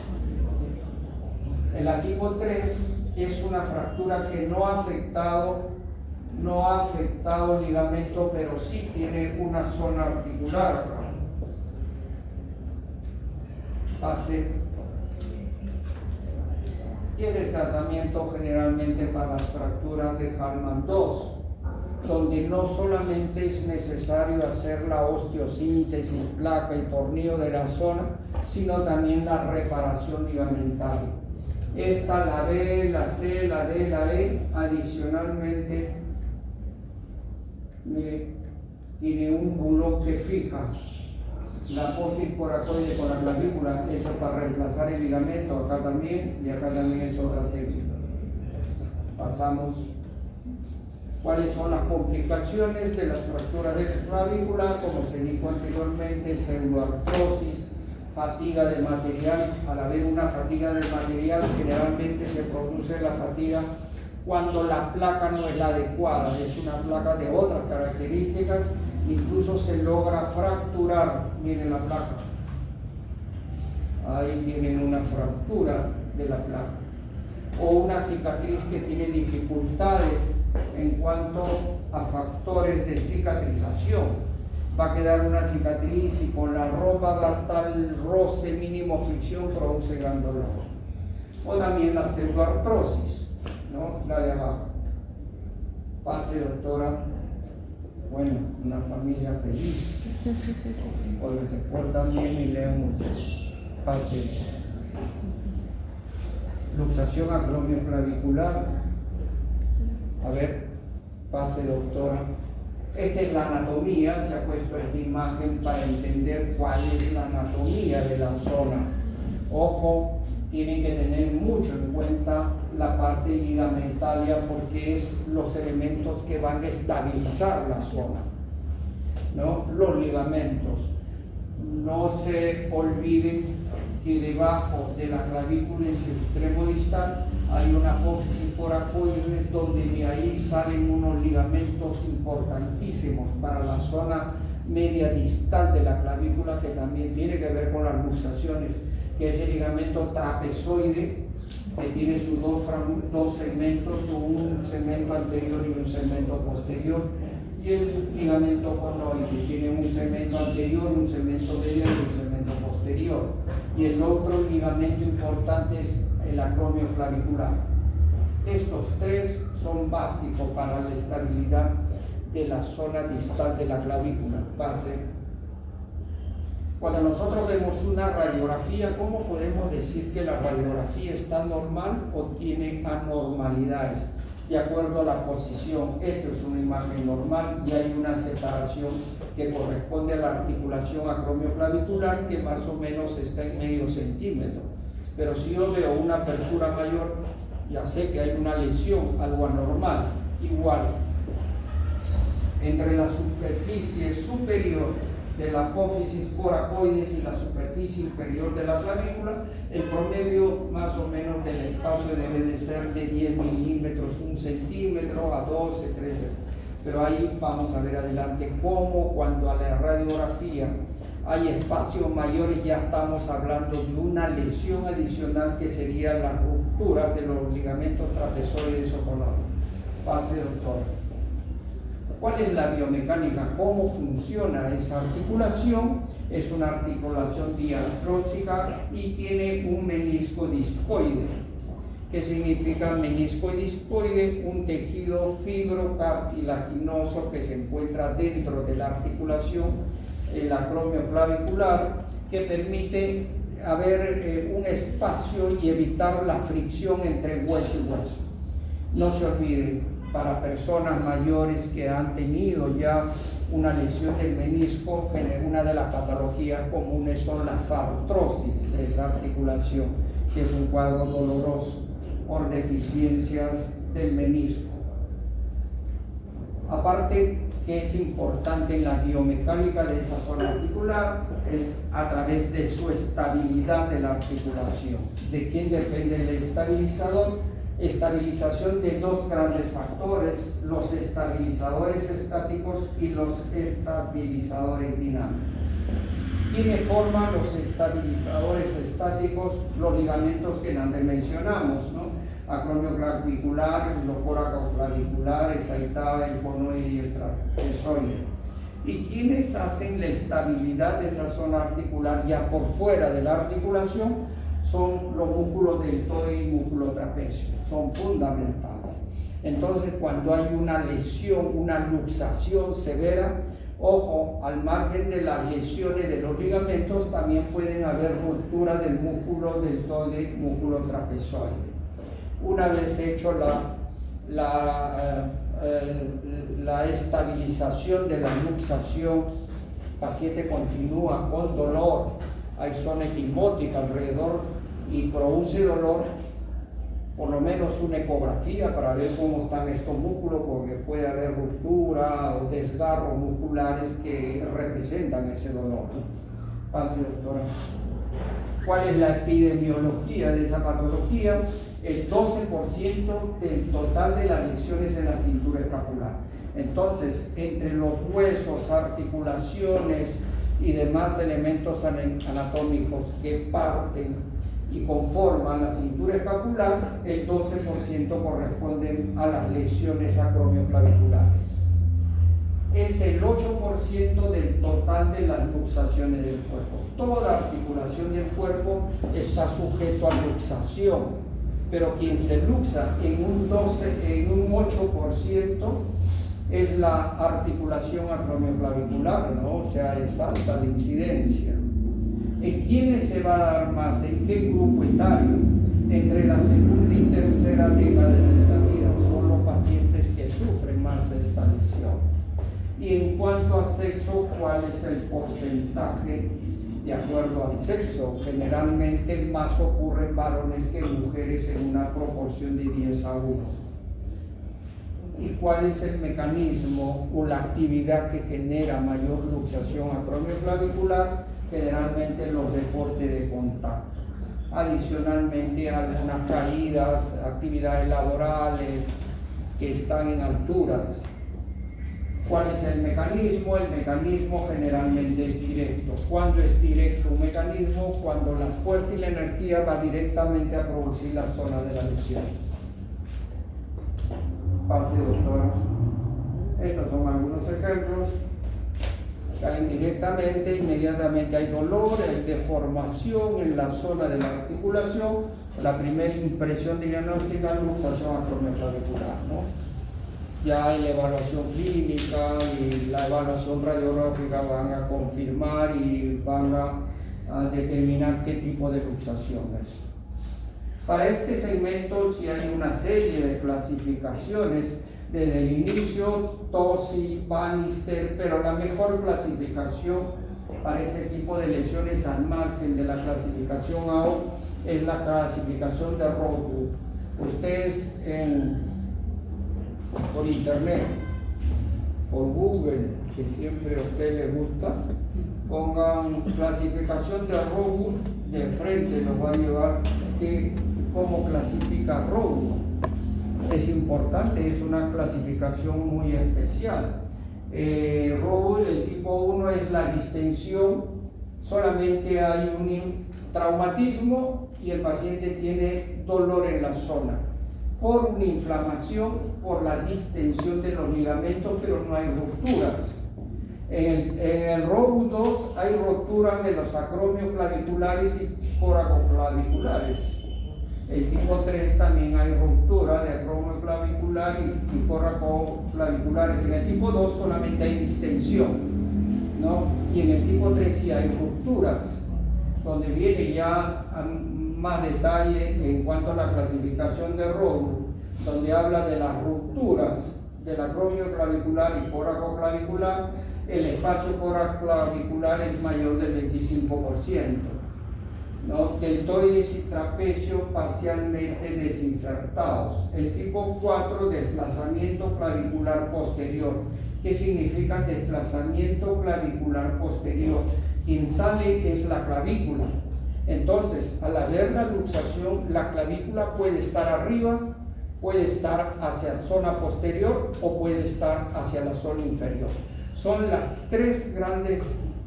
En la tipo 3 es una fractura que no ha afectado el ligamento, pero sí tiene una zona articular. Pase. Tienes tratamiento generalmente para las fracturas de Hallman 2, donde no solamente es necesario hacer la osteosíntesis, placa y tornillo de la zona, sino también la reparación ligamentaria. Esta, la B, la C, la D, la E, adicionalmente, mire, tiene un bloque fija la apófisis coracoide con la clavícula, eso para reemplazar el ligamento, acá también, y acá también es otra técnica. Pasamos. ¿Cuáles son las complicaciones de las fracturas de la clavícula? Como se dijo anteriormente, pseudoartrosis, fatiga de material. Al haber una fatiga de material, generalmente se produce la fatiga cuando la placa no es la adecuada, es una placa de otras características, incluso se logra fracturar. Miren la placa, ahí tienen una fractura de la placa, o una cicatriz que tiene dificultades en cuanto a factores de cicatrización. Va a quedar una cicatriz y con la ropa va a estar el roce mínimo, fricción, produce gran dolor. O también la pseudoartrosis, ¿no? La de abajo. Pase, doctora. Bueno, una familia feliz, porque se portan bien y leen mucho. Pase. Luxación acromioclavicular. A ver, pase, doctora. Esta es la anatomía, se ha puesto esta imagen para entender cuál es la anatomía de la zona. Ojo, tienen que tener mucho en cuenta la parte ligamentaria porque es los elementos que van a estabilizar la zona, ¿no? Los ligamentos. No se olviden que debajo de la clavícula en su extremo distal hay una apófisis coracoide donde de ahí salen unos ligamentos importantísimos para la zona media distal de la clavícula, que también tiene que ver con las luxaciones, que es el ligamento trapezoide, que tiene sus dos segmentos, un segmento anterior y un segmento posterior, y el ligamento conoide, que tiene un segmento anterior, un segmento medio y un segmento posterior. Y el otro ligamento importante es el acromioclavicular. Estos tres son básicos para la estabilidad de la zona distal de la clavícula. Base. Cuando nosotros vemos una radiografía, ¿cómo podemos decir que la radiografía está normal o tiene anormalidades? De acuerdo a la posición, esto es una imagen normal y hay una separación que corresponde a la articulación acromioclavicular que más o menos está en medio centímetro. Pero si yo veo una apertura mayor, ya sé que hay una lesión, algo anormal. Igual, entre la superficie superior de la apófisis coracoides y la superficie inferior de la clavícula, el promedio más o menos del espacio debe de ser de 10 milímetros, 1 centímetro a 12, 13. Pero ahí vamos a ver adelante cómo cuando a la radiografía hay espacios mayores ya estamos hablando de una lesión adicional que sería la ruptura de los ligamentos trapezoides o conoides. Pase, doctor. ¿Cuál es la biomecánica? ¿Cómo funciona esa articulación? Es una articulación diartrósica y tiene un menisco discoide. ¿Qué significa menisco discoide? Un tejido fibrocartilaginoso que se encuentra dentro de la articulación, el acromioclavicular, que permite haber un espacio y evitar la fricción entre hueso y hueso. No se olviden, para personas mayores que han tenido ya una lesión del menisco, una de las patologías comunes son las artrosis de esa articulación, que es un cuadro doloroso por deficiencias del menisco. Aparte, que es importante en la biomecánica de esa zona articular es a través de su estabilidad de la articulación. ¿De quién depende el estabilizador? Estabilización de dos grandes factores, los estabilizadores estáticos y los estabilizadores dinámicos. ¿Quiénes forman los estabilizadores estáticos? Los ligamentos que antes mencionamos, ¿no? Acromioclavicular, el coraconclavicular, ahí está el conoide y el trapezoide. ¿Y quiénes hacen la estabilidad de esa zona articular ya por fuera de la articulación? Son los músculos deltoide y músculo trapecio, son fundamentales. Entonces, cuando hay una lesión, una luxación severa, ojo, al margen de las lesiones de los ligamentos, también pueden haber ruptura del músculo deltoide y músculo trapezoide. Una vez hecho la estabilización de la luxación, paciente continúa con dolor, hay zona equimótica alrededor y produce dolor, por lo menos una ecografía para ver cómo están estos músculos, porque puede haber ruptura o desgarros musculares que representan ese dolor. Pase, doctora. ¿Cuál es la epidemiología de esa patología? El 12% del total de las lesiones en la cintura escapular. Entonces, entre los huesos, articulaciones y demás elementos anatómicos que parten y conforman la cintura escapular, el 12% corresponden a las lesiones acromioclaviculares. Es el 8% del total de las luxaciones del cuerpo. Toda articulación del cuerpo está sujeto a luxación, pero quien se luxa en un 8% es la articulación acromioclavicular, ¿no? O sea, es alta la incidencia. ¿En quiénes se va a dar más? ¿En qué grupo etario? Entre la segunda y tercera década de la vida son los pacientes que sufren más esta lesión. Y en cuanto a sexo, ¿cuál es el porcentaje de acuerdo al sexo? Generalmente más ocurre en varones que en mujeres en una proporción de 10:1. ¿Y cuál es el mecanismo o la actividad que genera mayor luxación acromioclavicular? Generalmente los deportes de contacto. Adicionalmente algunas caídas, actividades laborales que están en alturas. ¿Cuál es el mecanismo? El mecanismo generalmente es directo. ¿Cuándo es directo un mecanismo? Cuando las fuerzas y la energía va directamente a producir la zona de la lesión. Pase, doctora. Estos son algunos ejemplos. Caen directamente, inmediatamente hay dolor, hay deformación en la zona de la articulación. La primera impresión diagnóstica es luxación acromioclavicular, ¿no? Ya hay la evaluación clínica y la evaluación radiográfica van a confirmar y van a determinar qué tipo de luxación es. Para este segmento sí hay una serie de clasificaciones desde el inicio, TOSI, Bannister, pero la mejor clasificación para este tipo de lesiones al margen de la clasificación AO es la clasificación de Rothwood. Ustedes por internet, por Google, que siempre a ustedes les gusta, pongan clasificación de Rothwood, de frente los va a llevar cómo clasifica Rothwood. Es importante, es una clasificación muy especial. Rothwood, el tipo 1 es la distensión, solamente hay un traumatismo y el paciente tiene dolor en la zona por una inflamación, por la distensión de los ligamentos, pero no hay rupturas. En el Rothwood 2 hay rupturas de los acromioclaviculares y coracoclaviculares. El tipo 3 también hay ruptura de acromioclavicular y coracoclaviculares. En el tipo 2 solamente hay distensión, ¿no? Y en el tipo 3 sí hay rupturas, donde viene ya más detalle en cuanto a la clasificación de Rothwood, donde habla de las rupturas del acromioclavicular y coracoclavicular. El espacio coracoclavicular es mayor del 25%, ¿no? Deltoides y trapecio parcialmente desinsertados. El tipo 4, desplazamiento clavicular posterior. ¿Qué significa desplazamiento clavicular posterior? Quien sale es la clavícula. Entonces, al haber la luxación, la clavícula puede estar arriba, puede estar hacia zona posterior o puede estar hacia la zona inferior. Son las tres grandes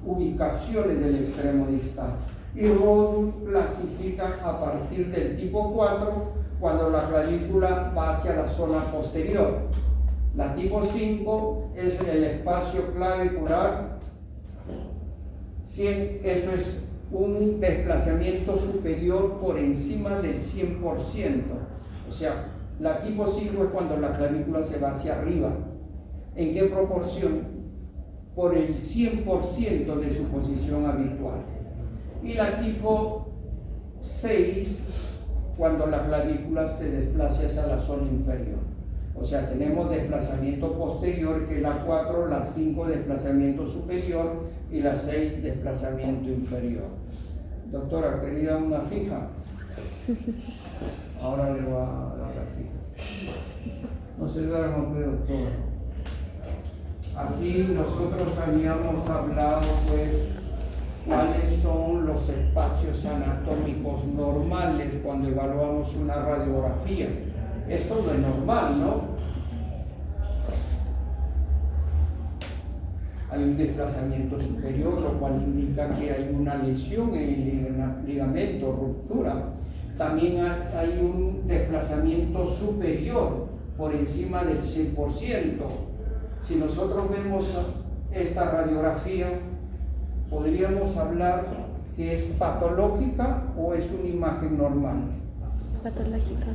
ubicaciones del extremo distal. Y Rothwood clasifica a partir del tipo 4 cuando la clavícula va hacia la zona posterior. La tipo 5 es el espacio clavicular. Esto es un desplazamiento superior por encima del 100%. O sea, la tipo 5 es cuando la clavícula se va hacia arriba. ¿En qué proporción? Por el 100% de su posición habitual. Y la tipo 6, cuando la clavícula se desplaza hacia la zona inferior. O sea, tenemos desplazamiento posterior, que es la 4, la 5 desplazamiento superior y la 6 desplazamiento inferior. Doctora, ¿quería una fija? Ahora le voy a dar la fija. No se duerma, pues, doctora. Aquí nosotros habíamos hablado, pues, cuáles son los espacios anatómicos normales cuando evaluamos una radiografía. Esto no es normal, ¿no? Hay un desplazamiento superior, lo cual indica que hay una lesión en el ligamento, ruptura. También hay un desplazamiento superior por encima del 100%. Si nosotros vemos esta radiografía, podríamos hablar que es patológica o es una imagen normal. Patológica.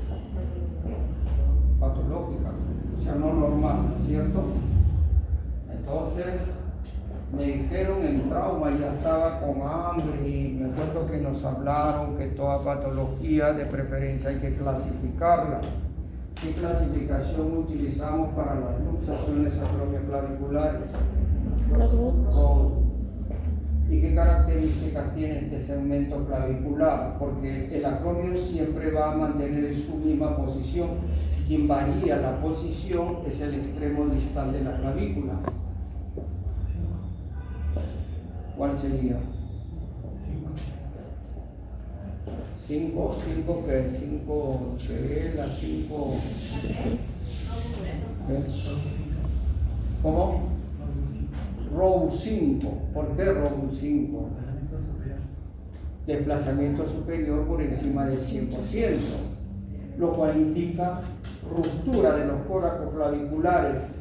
Patológica, o sea, no normal, ¿cierto? Entonces me dijeron en trauma, ya estaba con hambre y me acuerdo que nos hablaron que toda patología de preferencia hay que clasificarla. ¿Qué clasificación utilizamos para las luxaciones acromioclaviculares? ¿Y qué características tiene este segmento clavicular? Porque el acromio siempre va a mantener su misma posición. Quien varía la posición es el extremo distal de la clavícula. ¿Cuál sería? 5 que 5 chela, 5. ¿Cómo? Row 5. ¿Por qué Row 5? Desplazamiento superior por encima del 100%, lo cual indica ruptura de los coracoclaviculares,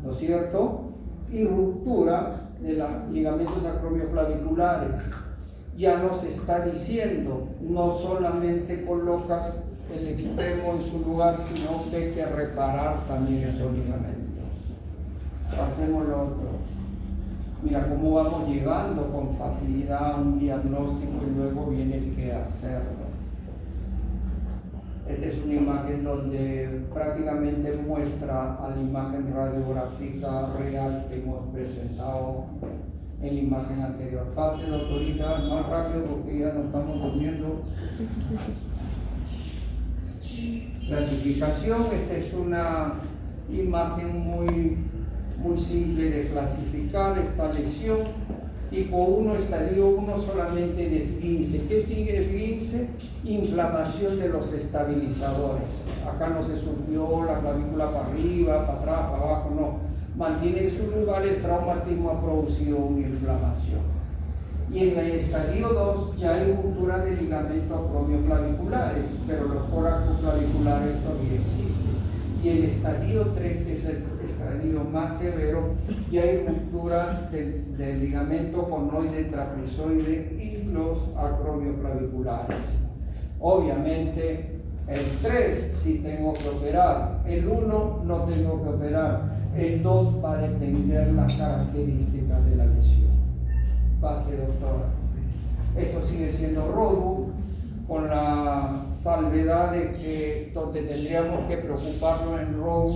¿no es cierto? Y ruptura de los ligamentos acromioclaviculares. Ya nos está diciendo, no solamente colocas el extremo en su lugar, sino que hay que reparar también esos ligamentos. Hacemos lo otro. Mira cómo vamos llegando con facilidad a un diagnóstico y luego viene el qué hacerlo. Esta es una imagen donde prácticamente muestra a la imagen radiográfica real que hemos presentado en la imagen anterior. Pase, doctorita, más rápido porque ya nos estamos durmiendo. Clasificación, esta es una imagen muy simple de clasificar esta lesión. Tipo 1, estadio 1 solamente de esguince. ¿Qué sigue esguince? Inflamación de los estabilizadores. Acá no se subió la clavícula para arriba, para atrás, para abajo, no. Mantiene en su lugar, el traumatismo ha producido una inflamación. Y en el estadio 2 ya hay ruptura de ligamentos acromioclaviculares, pero los coracoclaviculares todavía existen. Y el estadio 3, que es el estadio más severo, ya hay ruptura del ligamento conoide trapezoide y los acromioclaviculares. Obviamente, el 3 sí tengo que operar, el 1 no tengo que operar, el 2 va a depender las características de la lesión. Pase, doctora. Esto sigue siendo RODU, con la salvedad de que donde tendríamos que preocuparnos en RODU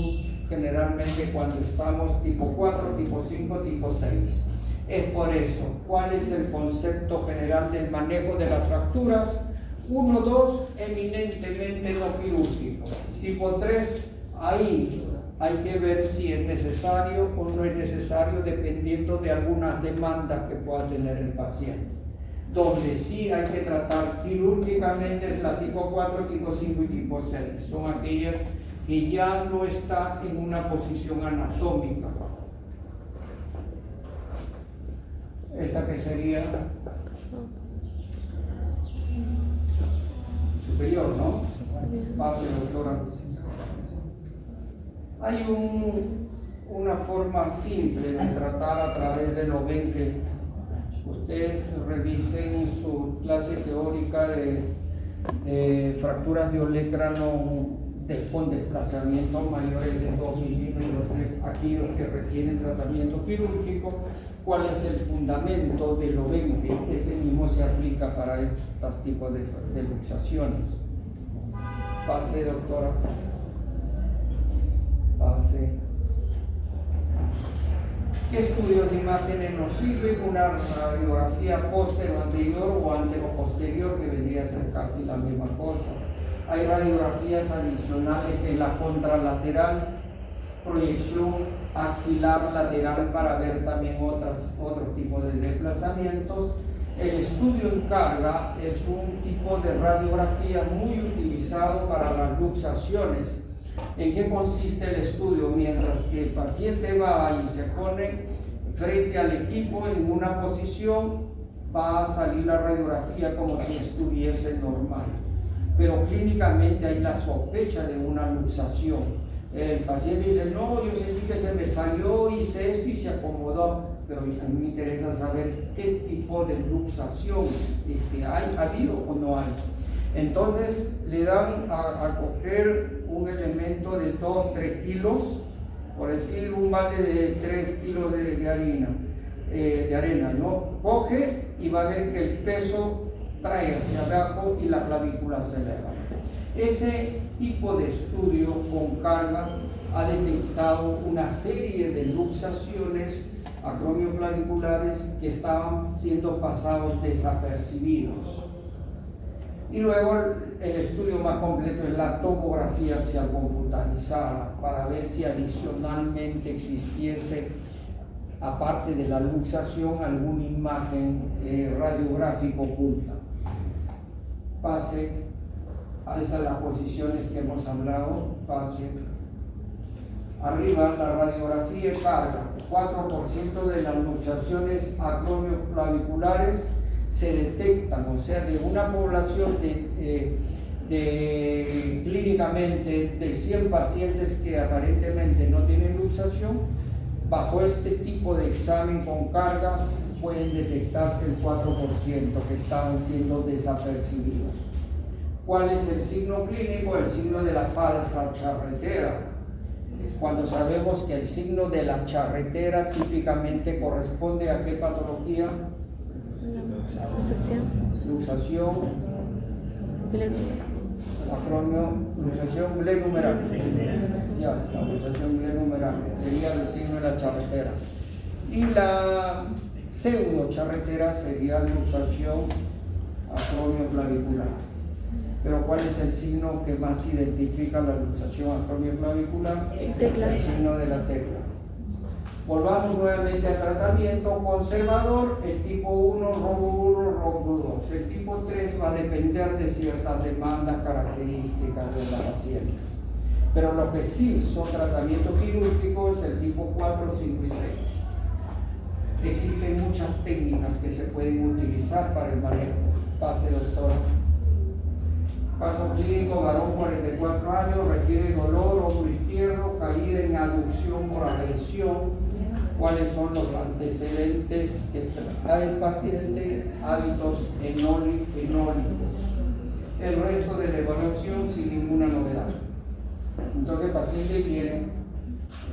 generalmente cuando estamos tipo 4, tipo 5, tipo 6. Es por eso, ¿cuál es el concepto general del manejo de las fracturas? 1, 2, eminentemente no quirúrgico. Tipo 3, ahí hay que ver si es necesario o no es necesario dependiendo de algunas demandas que pueda tener el paciente. Donde sí hay que tratar quirúrgicamente es la tipo 4, tipo 5 y tipo 6. Son aquellas que ya no está en una posición anatómica. Esta que sería superior, ¿no? Pase, doctora. Hay una forma simple de tratar a través de lo que ustedes revisen su clase teórica de fracturas de olecrano con desplazamientos mayores de 2 milímetros, aquellos que requieren tratamiento quirúrgico. ¿Cuál es el fundamento de lo que ese mismo se aplica para estos tipos de luxaciones? Pase, doctora. pase. ¿Qué estudios de imágenes nos sirven? Una radiografía póstero-anterior o antero-posterior, que vendría a ser casi la misma cosa. Hay radiografías adicionales, que es la contralateral, proyección axilar lateral para ver también otros tipos de desplazamientos. El estudio en carga es un tipo de radiografía muy utilizado para las luxaciones. ¿En qué consiste el estudio? Mientras que el paciente va y se pone frente al equipo en una posición, va a salir la radiografía como si estuviese normal. Pero clínicamente hay la sospecha de una luxación. El paciente dice, no, yo sentí que se me salió, hice esto y se acomodó. Pero a mí me interesa saber qué tipo de luxación hay, ¿ha habido o no hay? Entonces le dan a coger un elemento de 2-3 kilos, por decir un balde de 3 kilos de arena, ¿no? Coge y va a ver que el peso trae hacia abajo y la clavícula se eleva. Ese tipo de estudio con carga ha detectado una serie de luxaciones acromioclaviculares que estaban siendo pasados desapercibidos. Y luego el estudio más completo es la tomografía axial computarizada, para ver si adicionalmente existiese, aparte de la luxación, alguna imagen radiográfica oculta. Pase a esas las posiciones que hemos hablado. Pase. Arriba, la radiografía carga. 4% de las luxaciones acromioclaviculares se detectan, o sea, de una población clínicamente de 100 pacientes que aparentemente no tienen luxación, bajo este tipo de examen con carga pueden detectarse el 4% que estaban siendo desapercibidos. ¿Cuál es el signo clínico? El signo de la falsa charretera. Cuando sabemos que el signo de la charretera típicamente corresponde a qué patología? Luxación glenumeral. Ya, la luxación glenumeral sería el signo de la charretera. Y la pseudo charretera sería luxación acromioclavicular. Pero ¿cuál es el signo que más identifica la luxación acromioclavicular? El signo de la tecla. Volvamos nuevamente al tratamiento conservador. El tipo 1, rombo 1, rombo 2. El tipo 3 va a depender de ciertas demandas características de la paciente. Pero lo que sí son tratamientos quirúrgicos es el tipo 4, 5 y 6. Existen muchas técnicas que se pueden utilizar para el manejo. Pase, doctora. Caso clínico, varón 44 años, refiere dolor, hombro izquierdo, caída en aducción por agresión. ¿Cuáles son los antecedentes que trae el paciente? Hábitos enólicos. El resto de la evaluación sin ninguna novedad. Entonces el paciente viene,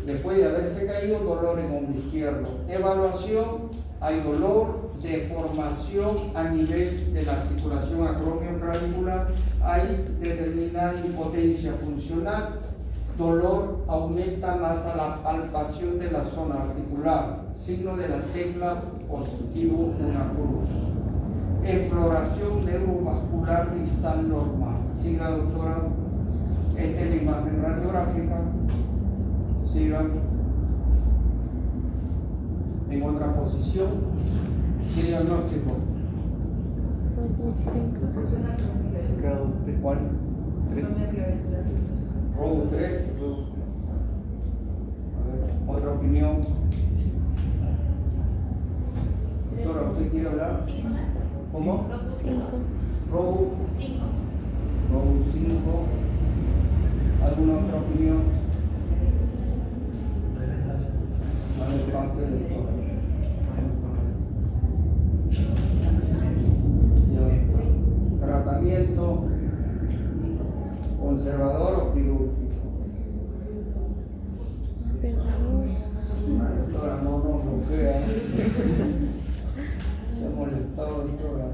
después de haberse caído, dolor en hombro izquierdo. Evaluación, hay dolor, deformación a nivel de la articulación acromioclavicular, hay determinada impotencia funcional, dolor aumenta más a la palpación de la zona articular, signo de la tecla positivo, una cruz. Exploración neurovascular distal normal. Siga, doctora. Esta es la imagen radiográfica. Siga. En otra posición. ¿Qué diagnóstico? ¿Cuál? Robo 3. Otra opinión. Doctora, ¿usted quiere hablar? ¿Cómo? 5. Robo 5. Robo 5. ¿Alguna otra opinión? A ver, pase, doctora. Tratamiento conservador o quirúrgico. Doctora, no nos bloquea. Se ha molestado, doctora.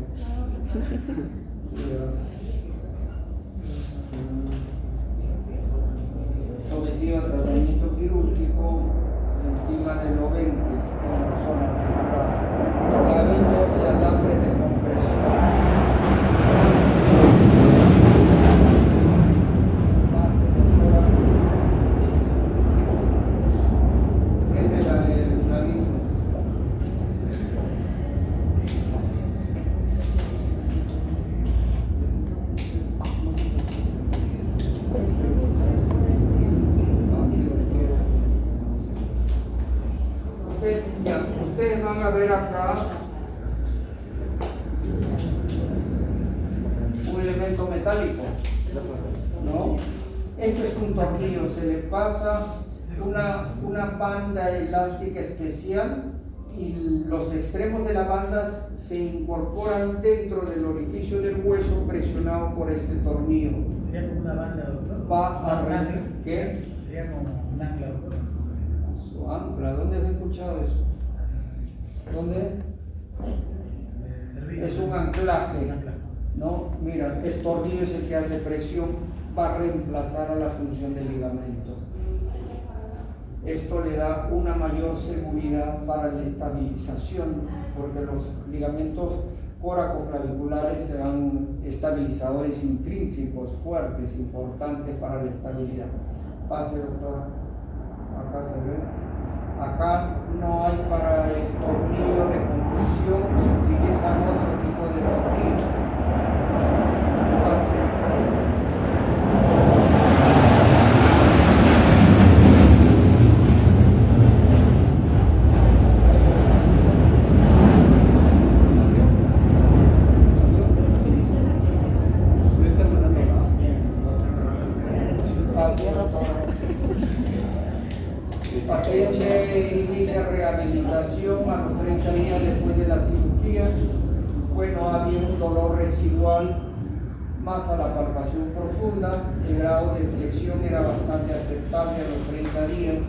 Sometido a tratamiento quirúrgico. poco encima de los 20 en la zona articular. Clavito hacia alambre de compresión. Base, doctora. Es de la del clavito. Ustedes van a ver acá un elemento metálico, ¿no? Esto es un tornillo, se le pasa una banda elástica especial y los extremos de la banda se incorporan dentro del orificio del hueso presionado por este tornillo. Sería como una banda, doctor. Va a un ancla. ¿Qué? Sería como un ancla, doctor. Su ancla, ¿dónde has escuchado eso? ¿Dónde? Servicio. Es un anclaje. Un ancla. No, mira, el tornillo es el que hace presión, va a reemplazar a la función del ligamento. Esto le da una mayor seguridad para la estabilización, porque los ligamentos coracoclaviculares serán estabilizadores intrínsecos, fuertes, importantes para la estabilidad. Pase, doctora. Acá se ve. Acá no hay para el tornillo de compresión, se utilizan otro tipo de tornillo. Pase. El paciente inicia rehabilitación a los 30 días después de la cirugía. Bueno, había un dolor residual más a la palpación profunda. El grado de flexión era bastante aceptable a los 30 días.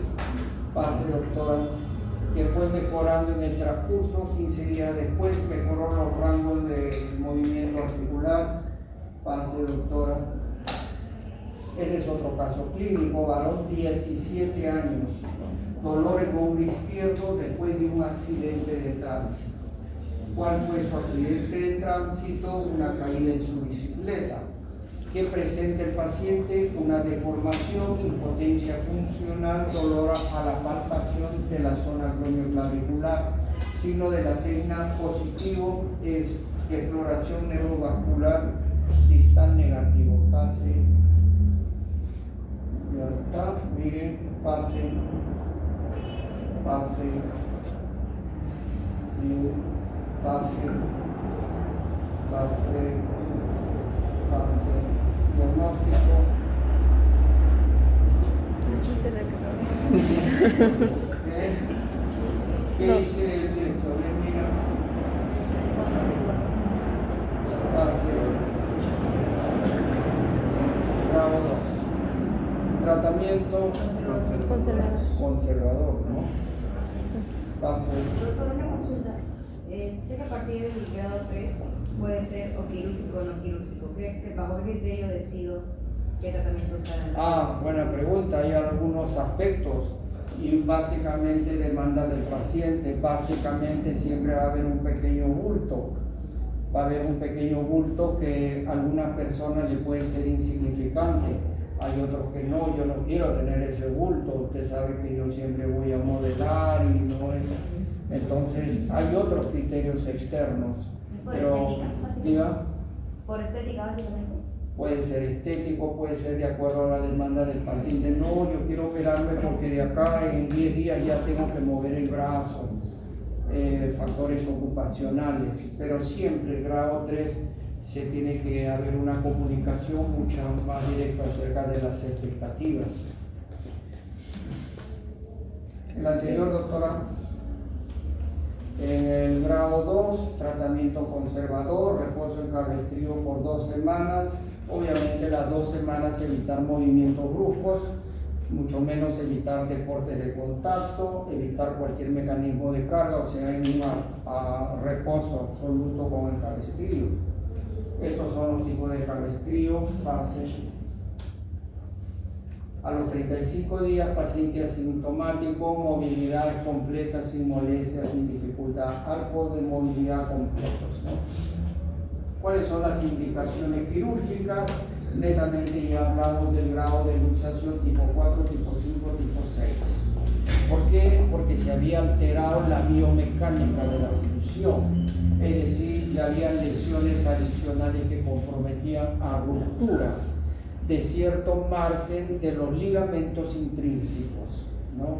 Pase, doctora, que fue mejorando en el transcurso. 15 días después mejoró los rangos de movimiento articular. Pase, doctora. Este es otro caso clínico, varón, 17 años, dolor en hombro izquierdo después de un accidente de tránsito. ¿Cuál fue su accidente de tránsito? Una caída en su bicicleta. ¿Qué presenta el paciente? Una deformación, impotencia funcional, dolor a la palpación de la zona craneoclavicular. Signo de la tecna positivo es exploración neurovascular distal negativo. Pase. Ya está, miren, pase, pase, pase, pase, pase, diagnóstico. Se la acabó. ¿Qué No. dice el director? Mira, pase, grado 2. Tratamiento conservador, ¿no? Pase. Doctor, una consulta. Sé que a partir del grado 3 puede ser o quirúrgico o no quirúrgico. ¿Bajo qué criterio decido qué tratamiento usar? Buena pregunta. Hay algunos aspectos y básicamente demanda del paciente. Básicamente siempre va a haber un pequeño bulto. Va a haber un pequeño bulto que a alguna persona le puede ser insignificante. Hay otros que no, yo no quiero tener ese bulto, usted sabe que yo siempre voy a modelar y no. Entonces hay otros criterios externos. ¿Por pero, estética, básicamente? Diga, ¿Por estética, básicamente? puede ser estético, puede ser de acuerdo a la demanda del paciente. No, yo quiero operarme porque de acá en 10 días ya tengo que mover el brazo. Factores ocupacionales, pero siempre el grado 3 se tiene que haber una comunicación mucho más directa acerca de las expectativas. El anterior, doctora, en el grado 2, tratamiento conservador, reposo en cabestrío por 2 semanas, obviamente las 2 semanas evitar movimientos bruscos, mucho menos evitar deportes de contacto, evitar cualquier mecanismo de carga, o sea, en un reposo absoluto con el cabestrillo. Estos son los tipos de cabestrillo, base, A los 35 días, paciente asintomático, movilidad completa, sin molestia, sin dificultad, arcos de movilidad completos, ¿no? ¿Cuáles son las indicaciones quirúrgicas? Netamente ya hablamos del grado de luxación tipo 4, tipo 5, tipo 6. ¿Por qué? Porque se había alterado la biomecánica de la función, es decir, ya había lesiones adicionales que comprometían a rupturas de cierto margen de los ligamentos intrínsecos, ¿no?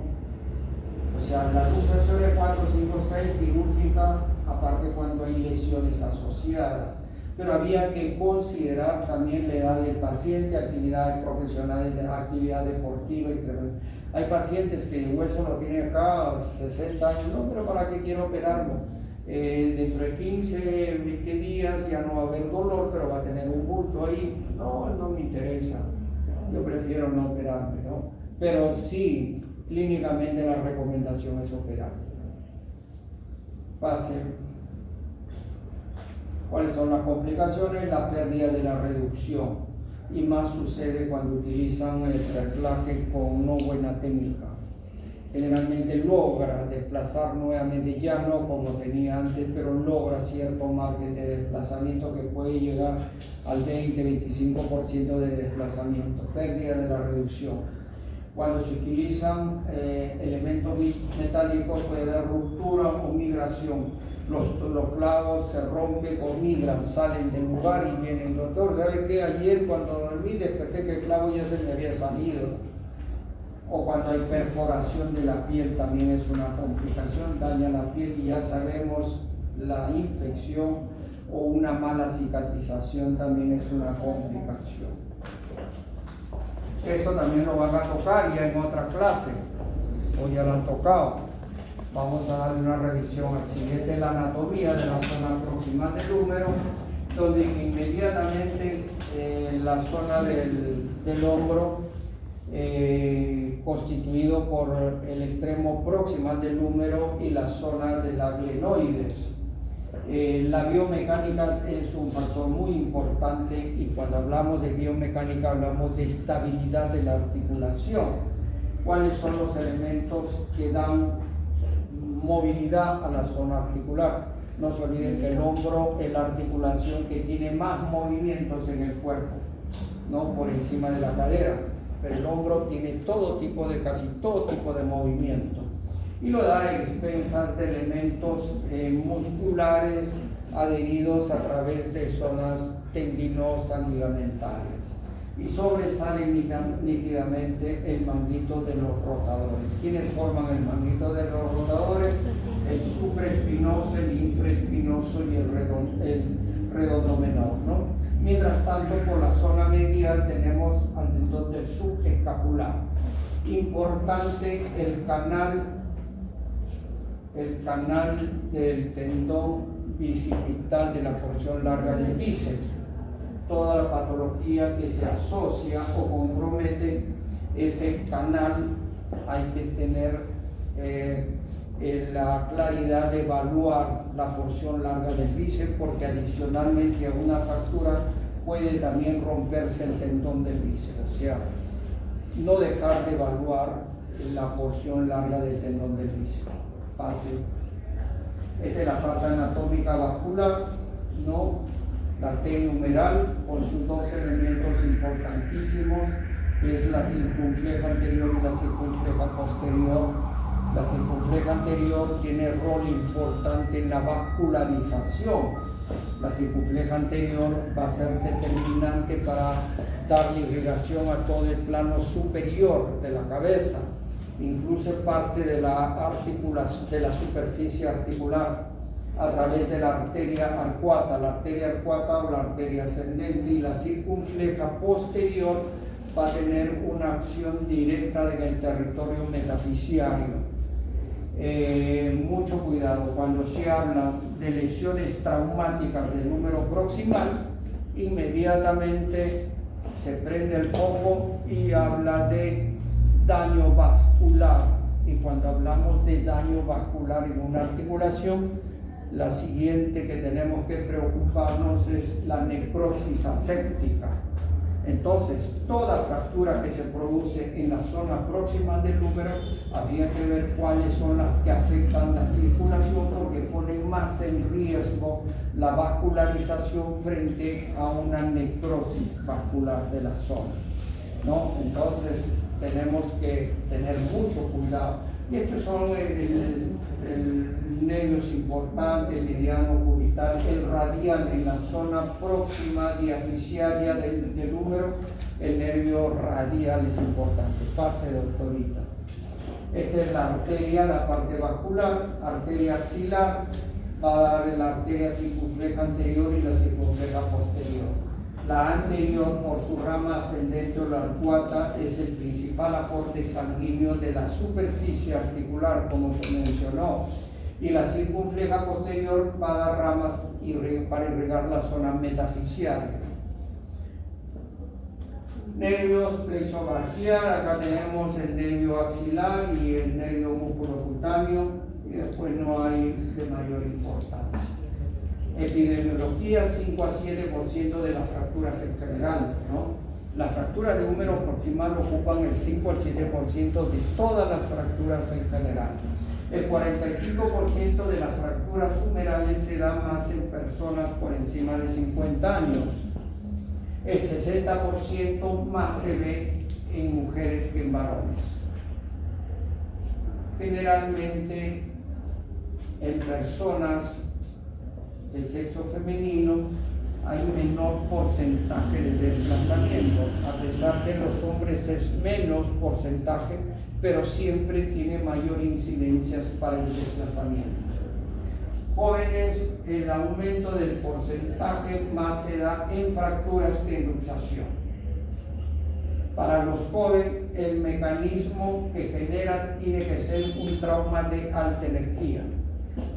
O sea, la luxación de 4, 5, 6 quirúrgica, aparte cuando hay lesiones asociadas. Pero había que considerar también la edad del paciente, actividades profesionales, actividad deportiva. Hay pacientes que el hueso lo tienen acá 60 años, no, pero ¿para qué quiero operarlo? Dentro de 15, 20 días ya no va a haber dolor, pero va a tener un bulto ahí. No, no me interesa. Yo prefiero no operarme, ¿no? Pero sí, clínicamente la recomendación es operarse. Pase. ¿Cuáles son las complicaciones? La pérdida de la reducción, y más sucede cuando utilizan el cerclaje con no buena técnica. Generalmente logra desplazar nuevamente, ya no como tenía antes, pero logra cierto margen de desplazamiento que puede llegar al 20-25% de desplazamiento, pérdida de la reducción. Cuando se utilizan elementos metálicos puede haber ruptura o migración. Los clavos se rompen o migran, salen del lugar y vienen. Doctor, ¿sabe qué? Ayer cuando dormí desperté que el clavo ya se me había salido. O cuando hay perforación de la piel también es una complicación, daña la piel y ya sabemos la infección o una mala cicatrización también es una complicación. Esto también lo van a tocar ya en otra clase, o ya lo han tocado. Vamos a darle una revisión así. Esta es la anatomía de la zona proximal del húmero, donde inmediatamente la zona del hombro, constituido por el extremo proximal del húmero y la zona de la glenoides. La biomecánica es un factor muy importante, y cuando hablamos de biomecánica hablamos de estabilidad de la articulación. ¿Cuáles son los elementos que dan movilidad a la zona articular? No se olviden que el hombro es la articulación que tiene más movimientos en el cuerpo, no por encima de la cadera, pero el hombro tiene casi todo tipo de movimiento, y lo da a expensas de elementos musculares adheridos a través de zonas tendinosas ligamentarias, y sobresale nítidamente el manguito de los rotadores. ¿Quiénes forman el manguito de los rotadores? El supraespinoso, el infraespinoso y el redondo menor, ¿no? Mientras tanto, por la zona medial tenemos al tendón del subescapular. Importante el canal del tendón bicipital de la porción larga del bíceps. Toda la patología que se asocia o compromete ese canal, hay que tener la claridad de evaluar la porción larga del bíceps, porque adicionalmente a una fractura puede también romperse el tendón del bíceps. O sea, no dejar de evaluar la porción larga del tendón del bíceps. Pase. Esta es la parte anatómica vascular, ¿no? La arteria humeral con sus dos elementos importantísimos, que es la circunfleja anterior y la circunfleja posterior. La circunfleja anterior tiene rol importante en la vascularización. La circunfleja anterior va a ser determinante para darle irrigación a todo el plano superior de la cabeza, incluso parte de la articulación, de la superficie articular, a través de la arteria arcuata o la arteria ascendente, y la circunfleja posterior va a tener una acción directa en el territorio metafisiario. Mucho cuidado cuando se habla de lesiones traumáticas del húmero proximal, inmediatamente se prende el foco y habla de daño vascular, y cuando hablamos de daño vascular en una articulación, la siguiente que tenemos que preocuparnos es la necrosis aséptica. Entonces, toda fractura que se produce en la zona proximal del húmero, habría que ver cuáles son las que afectan la circulación, porque ponen más en riesgo la vascularización frente a una necrosis vascular de la zona, ¿no? Entonces, tenemos que tener mucho cuidado. Y estos son nervios importantes, mediano cubital, el radial en la zona próxima diaficiaria del húmero, el nervio radial es importante. Pase, doctorita. Esta es la arteria, la parte vascular, arteria axilar, va a dar la arteria circunfleja anterior y la circunfleja posterior. La anterior, por su rama ascendente o la arcuata, es el principal aporte sanguíneo de la superficie articular, como se mencionó. Y la circunfleja posterior va a dar ramas para irrigar la zona metafisiaria. Nervios plexobraquial, acá tenemos el nervio axilar y el nervio musculocutáneo, y después no hay de mayor importancia. Epidemiología, 5 a 7% de las fracturas en general, ¿no? Las fracturas de húmero proximal ocupan el 5 al 7% de todas las fracturas en general. El 45% de las fracturas humerales se da más en personas por encima de 50 años. El 60% más se ve en mujeres que en varones. Generalmente en personas de sexo femenino hay menor porcentaje de desplazamiento, a pesar que en los hombres es menos porcentaje, pero siempre tiene mayor incidencia para el desplazamiento. Jóvenes, el aumento del porcentaje más se da en fracturas que en luxación. Para los jóvenes, el mecanismo que genera tiene que ser un trauma de alta energía.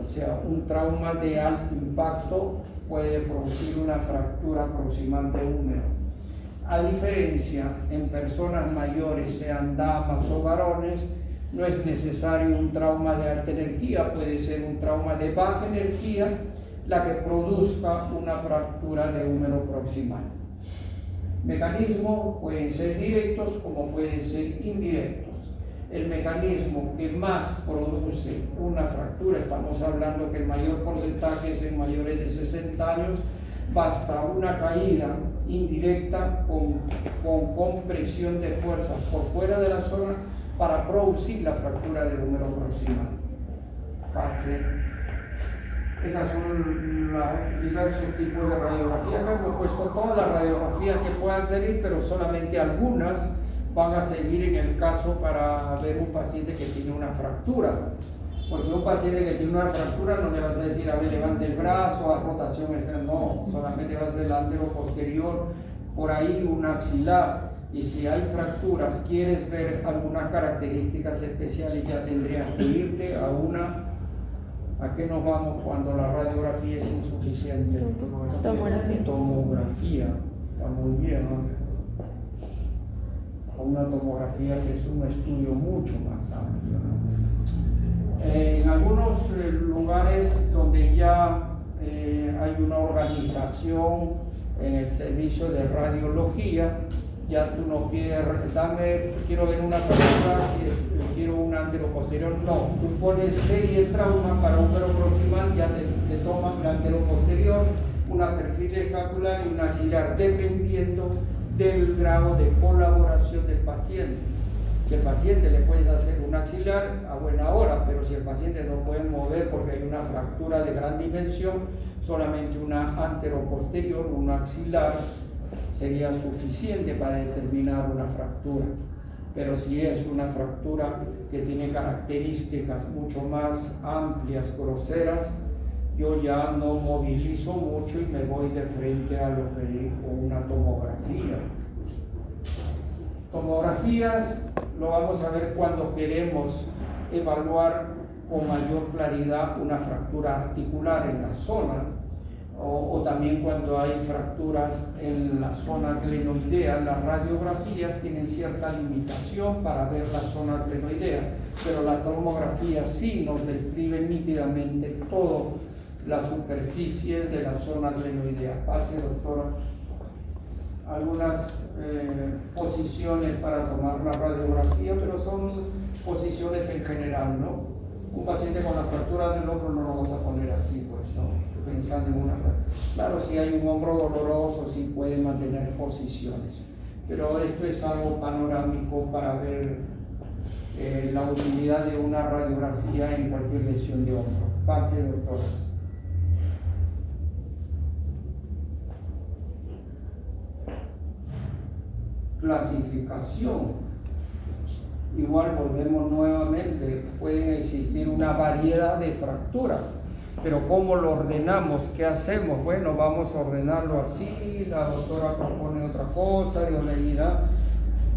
O sea, un trauma de alto impacto puede producir una fractura proximal de húmero. A diferencia, en personas mayores, sean damas o varones, no es necesario un trauma de alta energía, puede ser un trauma de baja energía la que produzca una fractura de húmero proximal. Mecanismos pueden ser directos como pueden ser indirectos. El mecanismo que más produce una fractura, estamos hablando que el mayor porcentaje es en mayores de 60 años, basta una caída indirecta con compresión de fuerzas por fuera de la zona para producir la fractura del húmero proximal. Pase. Estas son los diversos tipos de radiografía. Acá hemos puesto todas las radiografías que puedan salir, pero solamente algunas van a seguir en el caso para ver un paciente que tiene una fractura. Porque un paciente que tiene una fractura no le vas a decir, a ver, levante el brazo, haz rotación externa, no, solamente vas a hacer el antero posterior, por ahí un axilar. Y si hay fracturas, quieres ver algunas características especiales, ya tendrías que irte a una. ¿A qué nos vamos cuando la radiografía es insuficiente? Tomografía. Tomografía, está muy bien, ¿no? Una tomografía que es un estudio mucho más amplio, ¿no? En algunos lugares donde ya hay una organización en el servicio de radiología, ya tú no pides, quiero ver una fractura, quiero un anteroposterior, no, tú pones serie trauma para húmero proximal, ya te toman el anteroposterior, una perfil escapular y una axilar, dependiendo del grado de colaboración del paciente. Si el paciente le puedes hacer un axilar, a buena hora, pero si el paciente no puede mover porque hay una fractura de gran dimensión, solamente una anteroposterior, un axilar, sería suficiente para determinar una fractura. Pero si es una fractura que tiene características mucho más amplias, groseras, yo ya no movilizo mucho y me voy de frente a lo que dijo una tomografía. Tomografías lo vamos a ver cuando queremos evaluar con mayor claridad una fractura articular en la zona, o también cuando hay fracturas en la zona glenoidea. Las radiografías tienen cierta limitación para ver la zona glenoidea, pero la tomografía sí nos describe nítidamente todo la superficie de la zona glenoidea. Pase, doctora. algunas posiciones para tomar la radiografía, pero son posiciones en general, ¿no? Un paciente con la fractura del hombro no lo vas a poner así, pues, ¿no? Pensando en una... Claro, si hay un hombro doloroso, sí puede mantener posiciones, pero esto es algo panorámico para ver la utilidad de una radiografía en cualquier lesión de hombro. Pase, doctora. Clasificación. Igual volvemos nuevamente, pueden existir una variedad de fracturas, pero ¿cómo lo ordenamos? ¿Qué hacemos? Bueno, vamos a ordenarlo así, la doctora propone otra cosa, Dios le dirá,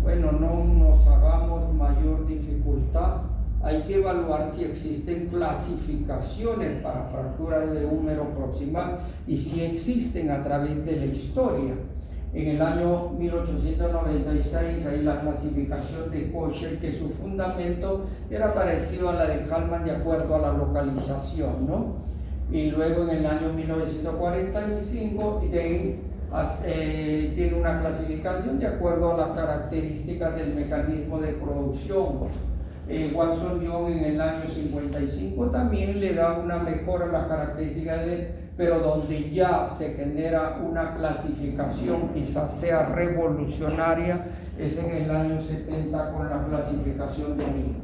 bueno, no nos hagamos mayor dificultad, hay que evaluar si existen clasificaciones para fracturas de húmero proximal y si existen a través de la historia. En el año 1896 hay la clasificación de Kocher, que su fundamento era parecido a la de Hallman de acuerdo a la localización, ¿no? Y luego en el año 1945 tiene una clasificación de acuerdo a las características del mecanismo de producción. Watson-Young en el año 55 también le da una mejora a las características pero donde ya se genera una clasificación, quizás sea revolucionaria, es en el año 70 con la clasificación de Neal.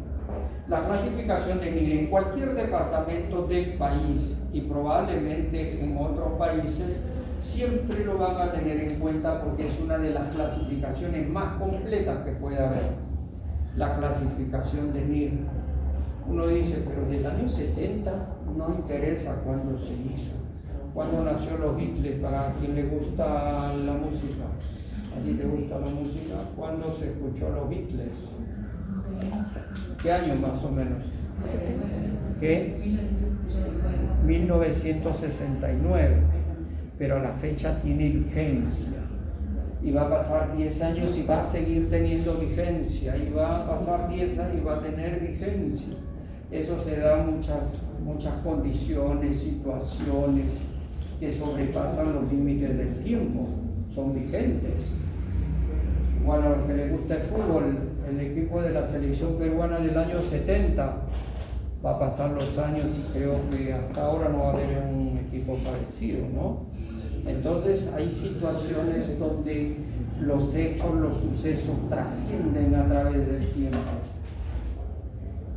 La clasificación de Neal en cualquier departamento del país y probablemente en otros países siempre lo van a tener en cuenta porque es una de las clasificaciones más completas que puede haber. La clasificación de Neal. Uno dice, pero del año 70 no interesa cuándo se hizo. ¿Cuándo nació los Beatles? Para quien le gusta la música. ¿A ti te gusta la música? ¿Cuándo se escuchó los Beatles? ¿Qué año más o menos? ¿Qué? 1969. Pero la fecha tiene vigencia. Y va a pasar 10 años y va a seguir teniendo vigencia. Y va a pasar 10 años y va a tener vigencia. Eso se da muchas condiciones, situaciones que sobrepasan los límites del tiempo, son vigentes. Igual a los que les gusta el fútbol, el equipo de la selección peruana del año 70 va a pasar los años y creo que hasta ahora no va a haber un equipo parecido, ¿no? Entonces hay situaciones donde los hechos, los sucesos trascienden a través del tiempo.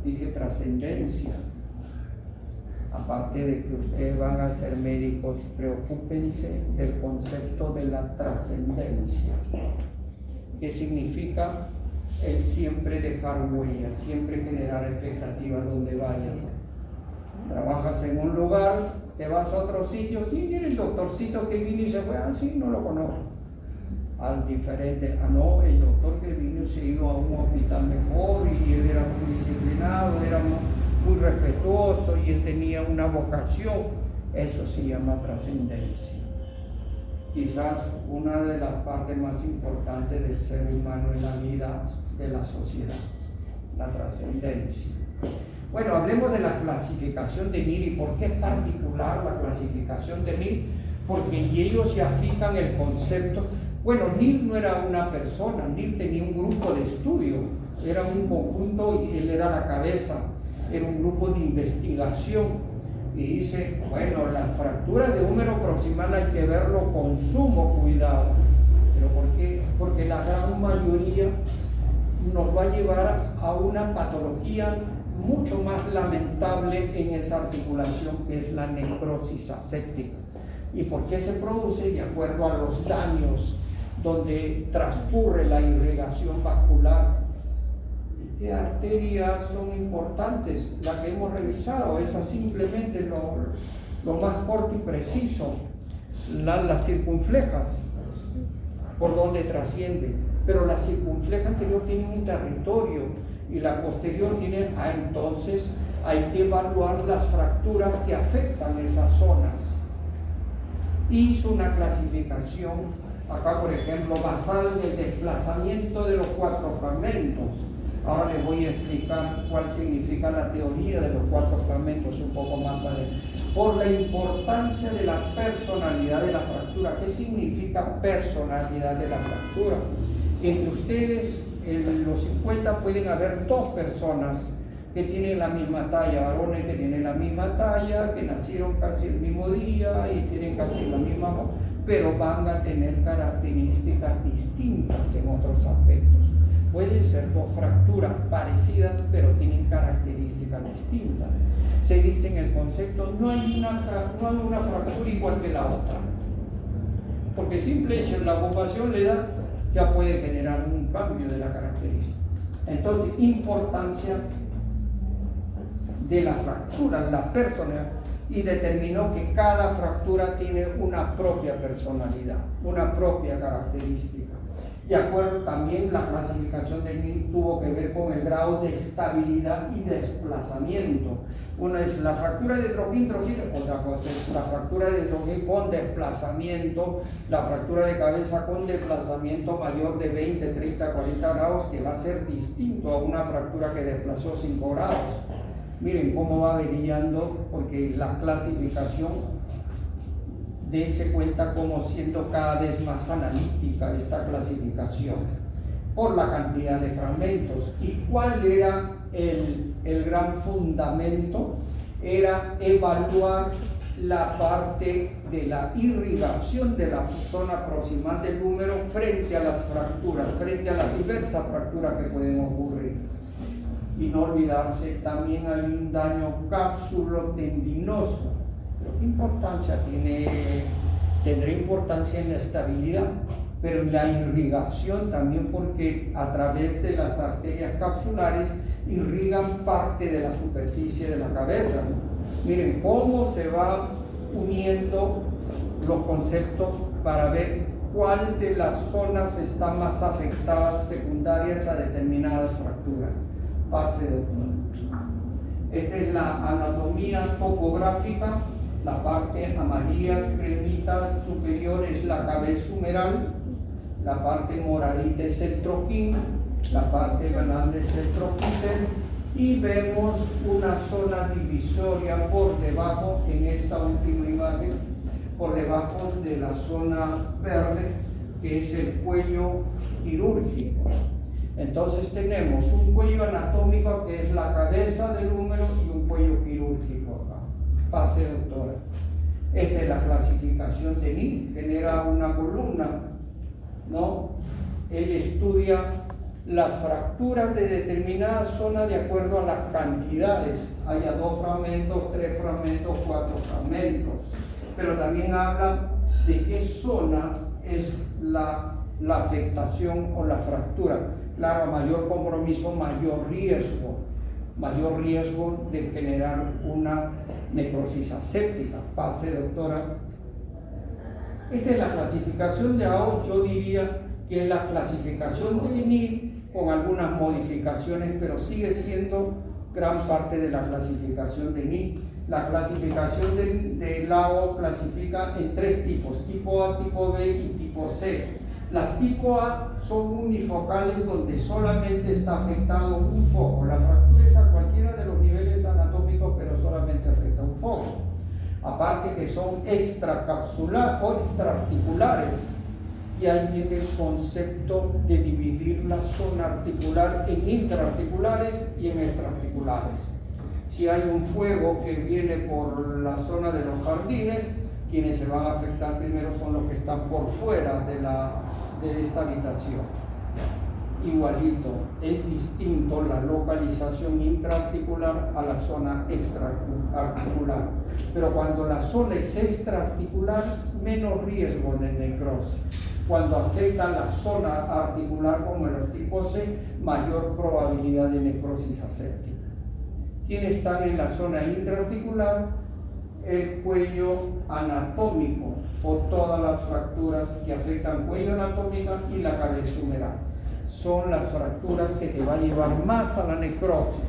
Dije trascendencia. Aparte de que ustedes van a ser médicos, preocúpense del concepto de la trascendencia. ¿Qué significa? El siempre dejar huellas, siempre generar expectativas donde vayan. Trabajas en un lugar, te vas a otro sitio, ¿quién era el doctorcito que vino y se fue? Ah, sí, no lo conozco. Al diferente, no, el doctor que vino se iba a un hospital mejor y él era muy disciplinado, era muy respetuoso y él tenía una vocación. Eso se llama trascendencia. Quizás una de las partes más importantes del ser humano en la vida de la sociedad, la trascendencia. Bueno, hablemos de la clasificación de Neal. ¿Y por qué es particular la clasificación de Neal? Porque ellos ya fijan el concepto. Bueno, Neal no era una persona, Neal tenía un grupo de estudio, era un conjunto y él era la cabeza, era un grupo de investigación. Y dice, bueno, las fracturas de húmero proximal hay que verlo con sumo cuidado. ¿Pero por qué? Porque la gran mayoría nos va a llevar a una patología mucho más lamentable en esa articulación, que es la necrosis aséptica. ¿Y por qué se produce? De acuerdo a los daños donde transcurre la irrigación vascular. ¿Qué arterias son importantes? La que hemos revisado, esa simplemente lo más corto y preciso, las circunflejas, por donde trasciende, pero la circunfleja anterior tiene un territorio y la posterior tiene, entonces hay que evaluar las fracturas que afectan esas zonas. Hizo una clasificación, acá por ejemplo, basada en el desplazamiento de los 4 fragmentos. Ahora les voy a explicar cuál significa la teoría de los 4 fragmentos un poco más adelante. Por la importancia de la personalidad de la fractura. ¿Qué significa personalidad de la fractura? Entre ustedes, en los 50 pueden haber 2 personas que tienen la misma talla, varones que tienen la misma talla, que nacieron casi el mismo día y tienen casi la misma voz, pero van a tener características distintas en otros aspectos. Pueden ser 2 fracturas parecidas, pero tienen características distintas. Se dice en el concepto, no hay una fractura igual que la otra, porque simple hecho la ocupación le da, ya puede generar un cambio de la característica. Entonces, importancia de la fractura, la personalidad, y determinó que cada fractura tiene una propia personalidad, una propia característica. De acuerdo, también la clasificación de Neal tuvo que ver con el grado de estabilidad y desplazamiento. Una es la fractura de troquín, otra cosa es la fractura de troquín con desplazamiento, la fractura de cabeza con desplazamiento mayor de 20, 30, 40 grados, que va a ser distinto a una fractura que desplazó 5 grados. Miren cómo va brillando, porque la clasificación, dense cuenta como siendo cada vez más analítica esta clasificación por la cantidad de fragmentos. ¿Y cuál era el gran fundamento? Era evaluar la parte de la irrigación de la zona proximal del húmero frente a las fracturas, frente a las diversas fracturas que pueden ocurrir. Y no olvidarse, también hay un daño cápsulo-tendinoso. Pero ¿qué importancia tiene? Tendrá importancia en la estabilidad, pero en la irrigación también, porque a través de las arterias capsulares irrigan parte de la superficie de la cabeza. Miren cómo se va uniendo los conceptos para ver cuál de las zonas están más afectadas secundarias a determinadas fracturas. Pase de Esta es la anatomía topográfica. La parte amarilla cremita superior es la cabeza humeral, la parte moradita es el troquín, la parte grande es el troquíter, y vemos una zona divisoria por debajo, en esta última imagen, por debajo de la zona verde, que es el cuello quirúrgico. Entonces tenemos un cuello anatómico que es la cabeza del húmero y un cuello quirúrgico acá. Pase, doctora. Esta es la clasificación de Neal, genera una columna, ¿no? Él estudia las fracturas de determinada zona de acuerdo a las cantidades. Haya 2 fragmentos, 3 fragmentos, 4 fragmentos. Pero también habla de qué zona es la afectación o la fractura. Claro, mayor compromiso, mayor riesgo de generar una necrosis aséptica. Pase, doctora. Esta es la clasificación de AO. Yo diría que es la clasificación de Neal con algunas modificaciones, pero sigue siendo gran parte de la clasificación de Neal. La clasificación de AO clasifica en 3 tipos: tipo A, tipo B y tipo C. Las tipo A son unifocales, donde solamente está afectado un foco. La fractura es a cualquiera de los niveles anatómicos, pero solamente afecta un foco. Aparte que son extracapsulares o extraarticulares. Y ahí viene el concepto de dividir la zona articular en intraarticulares y en extraarticulares. Si hay un fuego que viene por la zona de los jardines, quienes se van a afectar primero son los que están por fuera de esta habitación. Igualito, es distinto la localización intraarticular a la zona extraarticular. Pero cuando la zona es extraarticular, menos riesgo de necrosis. Cuando afecta la zona articular, como en los tipos C, mayor probabilidad de necrosis aséptica. ¿Quiénes están en la zona intraarticular? El cuello anatómico, por todas las fracturas que afectan cuello anatómico y la cabeza humeral. Son las fracturas que te van a llevar más a la necrosis.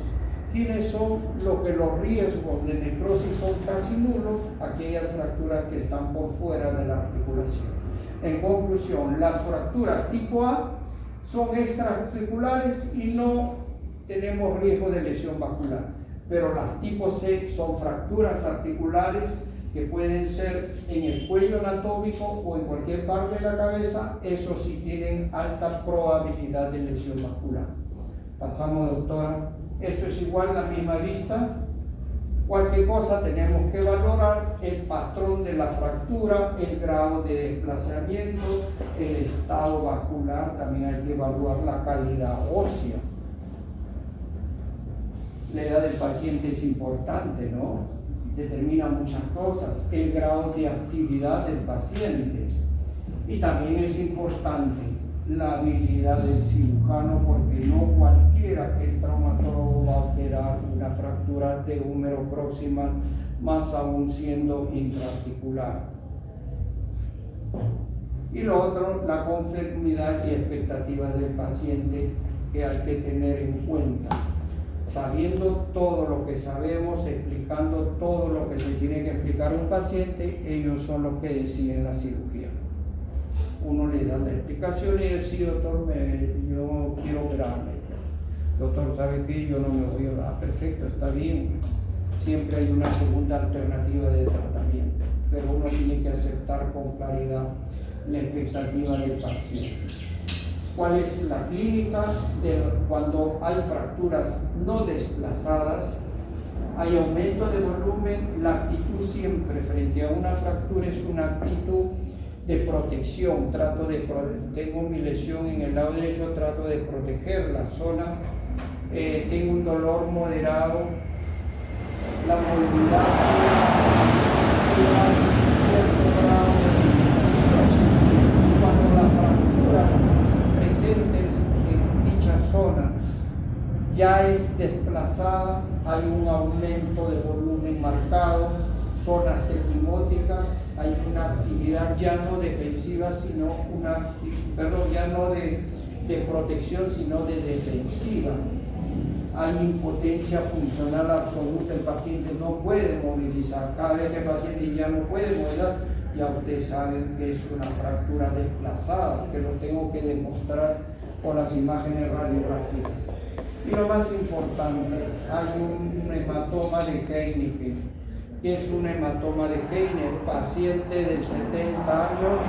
¿Quiénes son los que los riesgos de necrosis son casi nulos? Aquellas fracturas que están por fuera de la articulación. En conclusión, las fracturas tipo A son extraarticulares y no tenemos riesgo de lesión vascular. Pero las tipo C son fracturas articulares que pueden ser en el cuello anatómico o en cualquier parte de la cabeza. Eso sí tienen alta probabilidad de lesión vascular. Pasamos, doctora. Esto es igual, la misma vista. Cualquier cosa tenemos que valorar el patrón de la fractura, el grado de desplazamiento, el estado vascular, también hay que evaluar la calidad ósea. La edad del paciente es importante, ¿no? Determina muchas cosas, el grado de actividad del paciente. Y también es importante la habilidad del cirujano, porque no cualquiera que es traumatólogo va a operar una fractura de húmero proximal, más aún siendo intraarticular. Y lo otro, la conformidad y expectativas del paciente que hay que tener en cuenta. Sabiendo todo lo que sabemos, explicando todo lo que se tiene que explicar a un paciente, ellos son los que deciden la cirugía. Uno le da la explicación y dice, sí, doctor, yo quiero operarme. Doctor, ¿sabe qué? Yo no me voy a operar. Perfecto, está bien. Siempre hay una segunda alternativa de tratamiento, pero uno tiene que aceptar con claridad la expectativa del paciente. ¿Cuál es la clínica? Cuando hay fracturas no desplazadas, hay aumento de volumen, la actitud siempre frente a una fractura es una actitud de protección. Tengo mi lesión en el lado derecho, trato de proteger la zona. Tengo un dolor moderado, la movilidad, cierto grado de respiración. Cuando las fracturas presentes en dicha zona ya es desplazada, hay un aumento de volumen marcado, zonas equimóticas, hay una actividad ya no defensiva, sino ya no de protección, sino de defensiva. Hay impotencia funcional absoluta, el paciente no puede movilizar. Cada vez que el paciente ya no puede movilizar, ya ustedes saben que es una fractura desplazada, que lo tengo que demostrar con las imágenes radiográficas. Y lo más importante, hay un hematoma de Heineke. ¿Qué es un hematoma de Heineke? Paciente de 70 años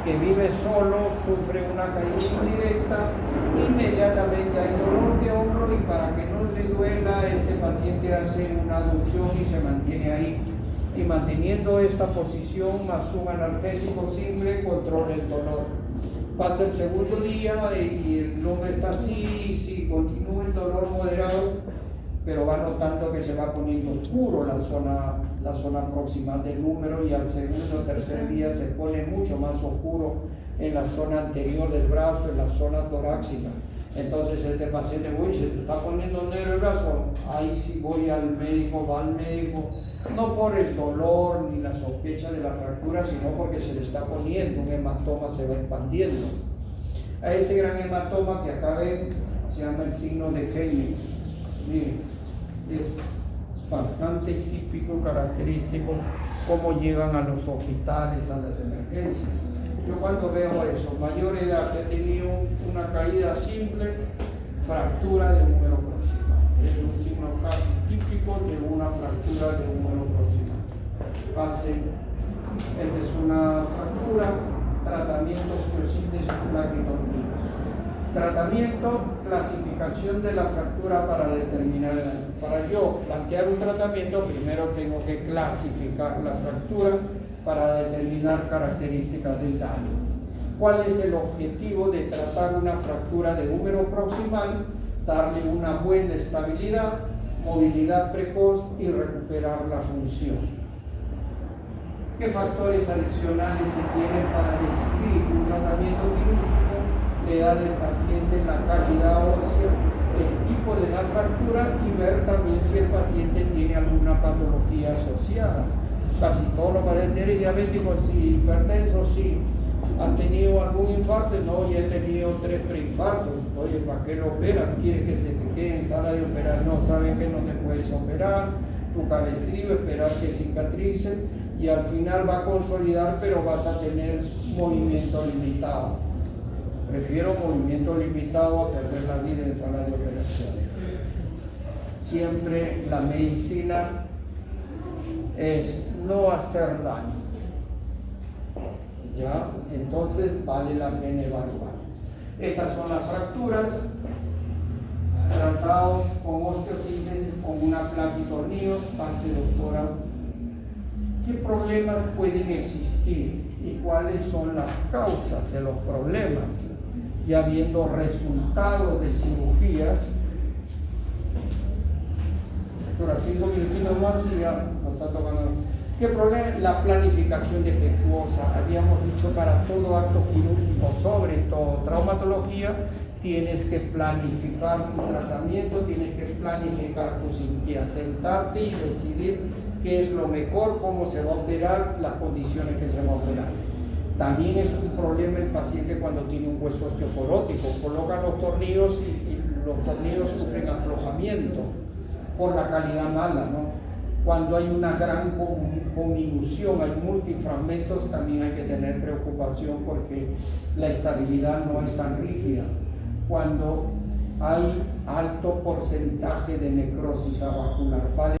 que vive solo, sufre una caída indirecta, inmediatamente hay dolor de hombro y para que no le duela, este paciente hace una aducción y se mantiene ahí. Y manteniendo esta posición más un analgésico simple, controla el dolor. Pasa el segundo día y el hombre está así, continúa el dolor moderado, pero va notando que se va poniendo oscuro la zona proximal del húmero y al segundo o tercer día se pone mucho más oscuro en la zona anterior del brazo, en la zona torácica. Entonces este paciente, se te está poniendo negro el brazo, ahí sí voy al médico, va al médico, no por el dolor ni la sospecha de la fractura, sino porque se le está poniendo un hematoma, se va expandiendo. A ese gran hematoma que acá ven se llama el signo de Heineke. Miren, es bastante típico, característico, cómo llegan a los hospitales, a las emergencias. Yo cuando veo eso, mayor edad que ha tenido una caída simple, fractura de húmero proximal. Es un signo casi típico de una fractura de húmero proximal. Esta es una fractura, tratamiento osteocitis plaquetontinos. Tratamiento, clasificación de la fractura para determinar. Para yo plantear un tratamiento, primero tengo que clasificar la fractura para determinar características del daño. ¿Cuál es el objetivo de tratar una fractura de húmero proximal? Darle una buena estabilidad, movilidad precoz y recuperar la función. ¿Qué factores adicionales se tienen para decidir un tratamiento quirúrgico? La edad del paciente, la calidad ósea, el tipo de la fractura y ver también si el paciente tiene alguna patología asociada. Casi todos los pacientes diabéticos, sí, hipertensos, sí. ¿Has tenido algún infarto? No, ya he tenido 3 preinfartos. Oye, ¿para qué lo operas? ¿Quieres que se te quede en sala de operar? No, saben que no te puedes operar. Tu cabestrillo, esperar que cicatrice y al final va a consolidar, pero vas a tener movimiento limitado. Prefiero movimiento limitado a perder la vida en sala de operaciones. Siempre la medicina es no hacer daño. ¿Ya? Entonces vale la pena evaluar. Estas son las fracturas, tratados con osteosíntesis con una placa y tornillos. Pase, doctora. ¿Qué problemas pueden existir y cuáles son las causas de los problemas? Y habiendo resultados de cirugías, doctora, 5 minutitos más y ya nos está tocando. ¿Qué problema? La planificación defectuosa. Habíamos dicho para todo acto quirúrgico, sobre todo traumatología, tienes que planificar tu tratamiento, tienes que planificar tu cirugía, sentarte y decidir qué es lo mejor, cómo se va a operar, las condiciones que se va a operar. También es un problema el paciente cuando tiene un hueso osteoporótico, colocan los tornillos y los tornillos sufren aflojamiento por la calidad mala, ¿no? Cuando hay una gran cominución, hay multifragmentos, también hay que tener preocupación porque la estabilidad no es tan rígida. Cuando hay alto porcentaje de necrosis abacular, ¿vale?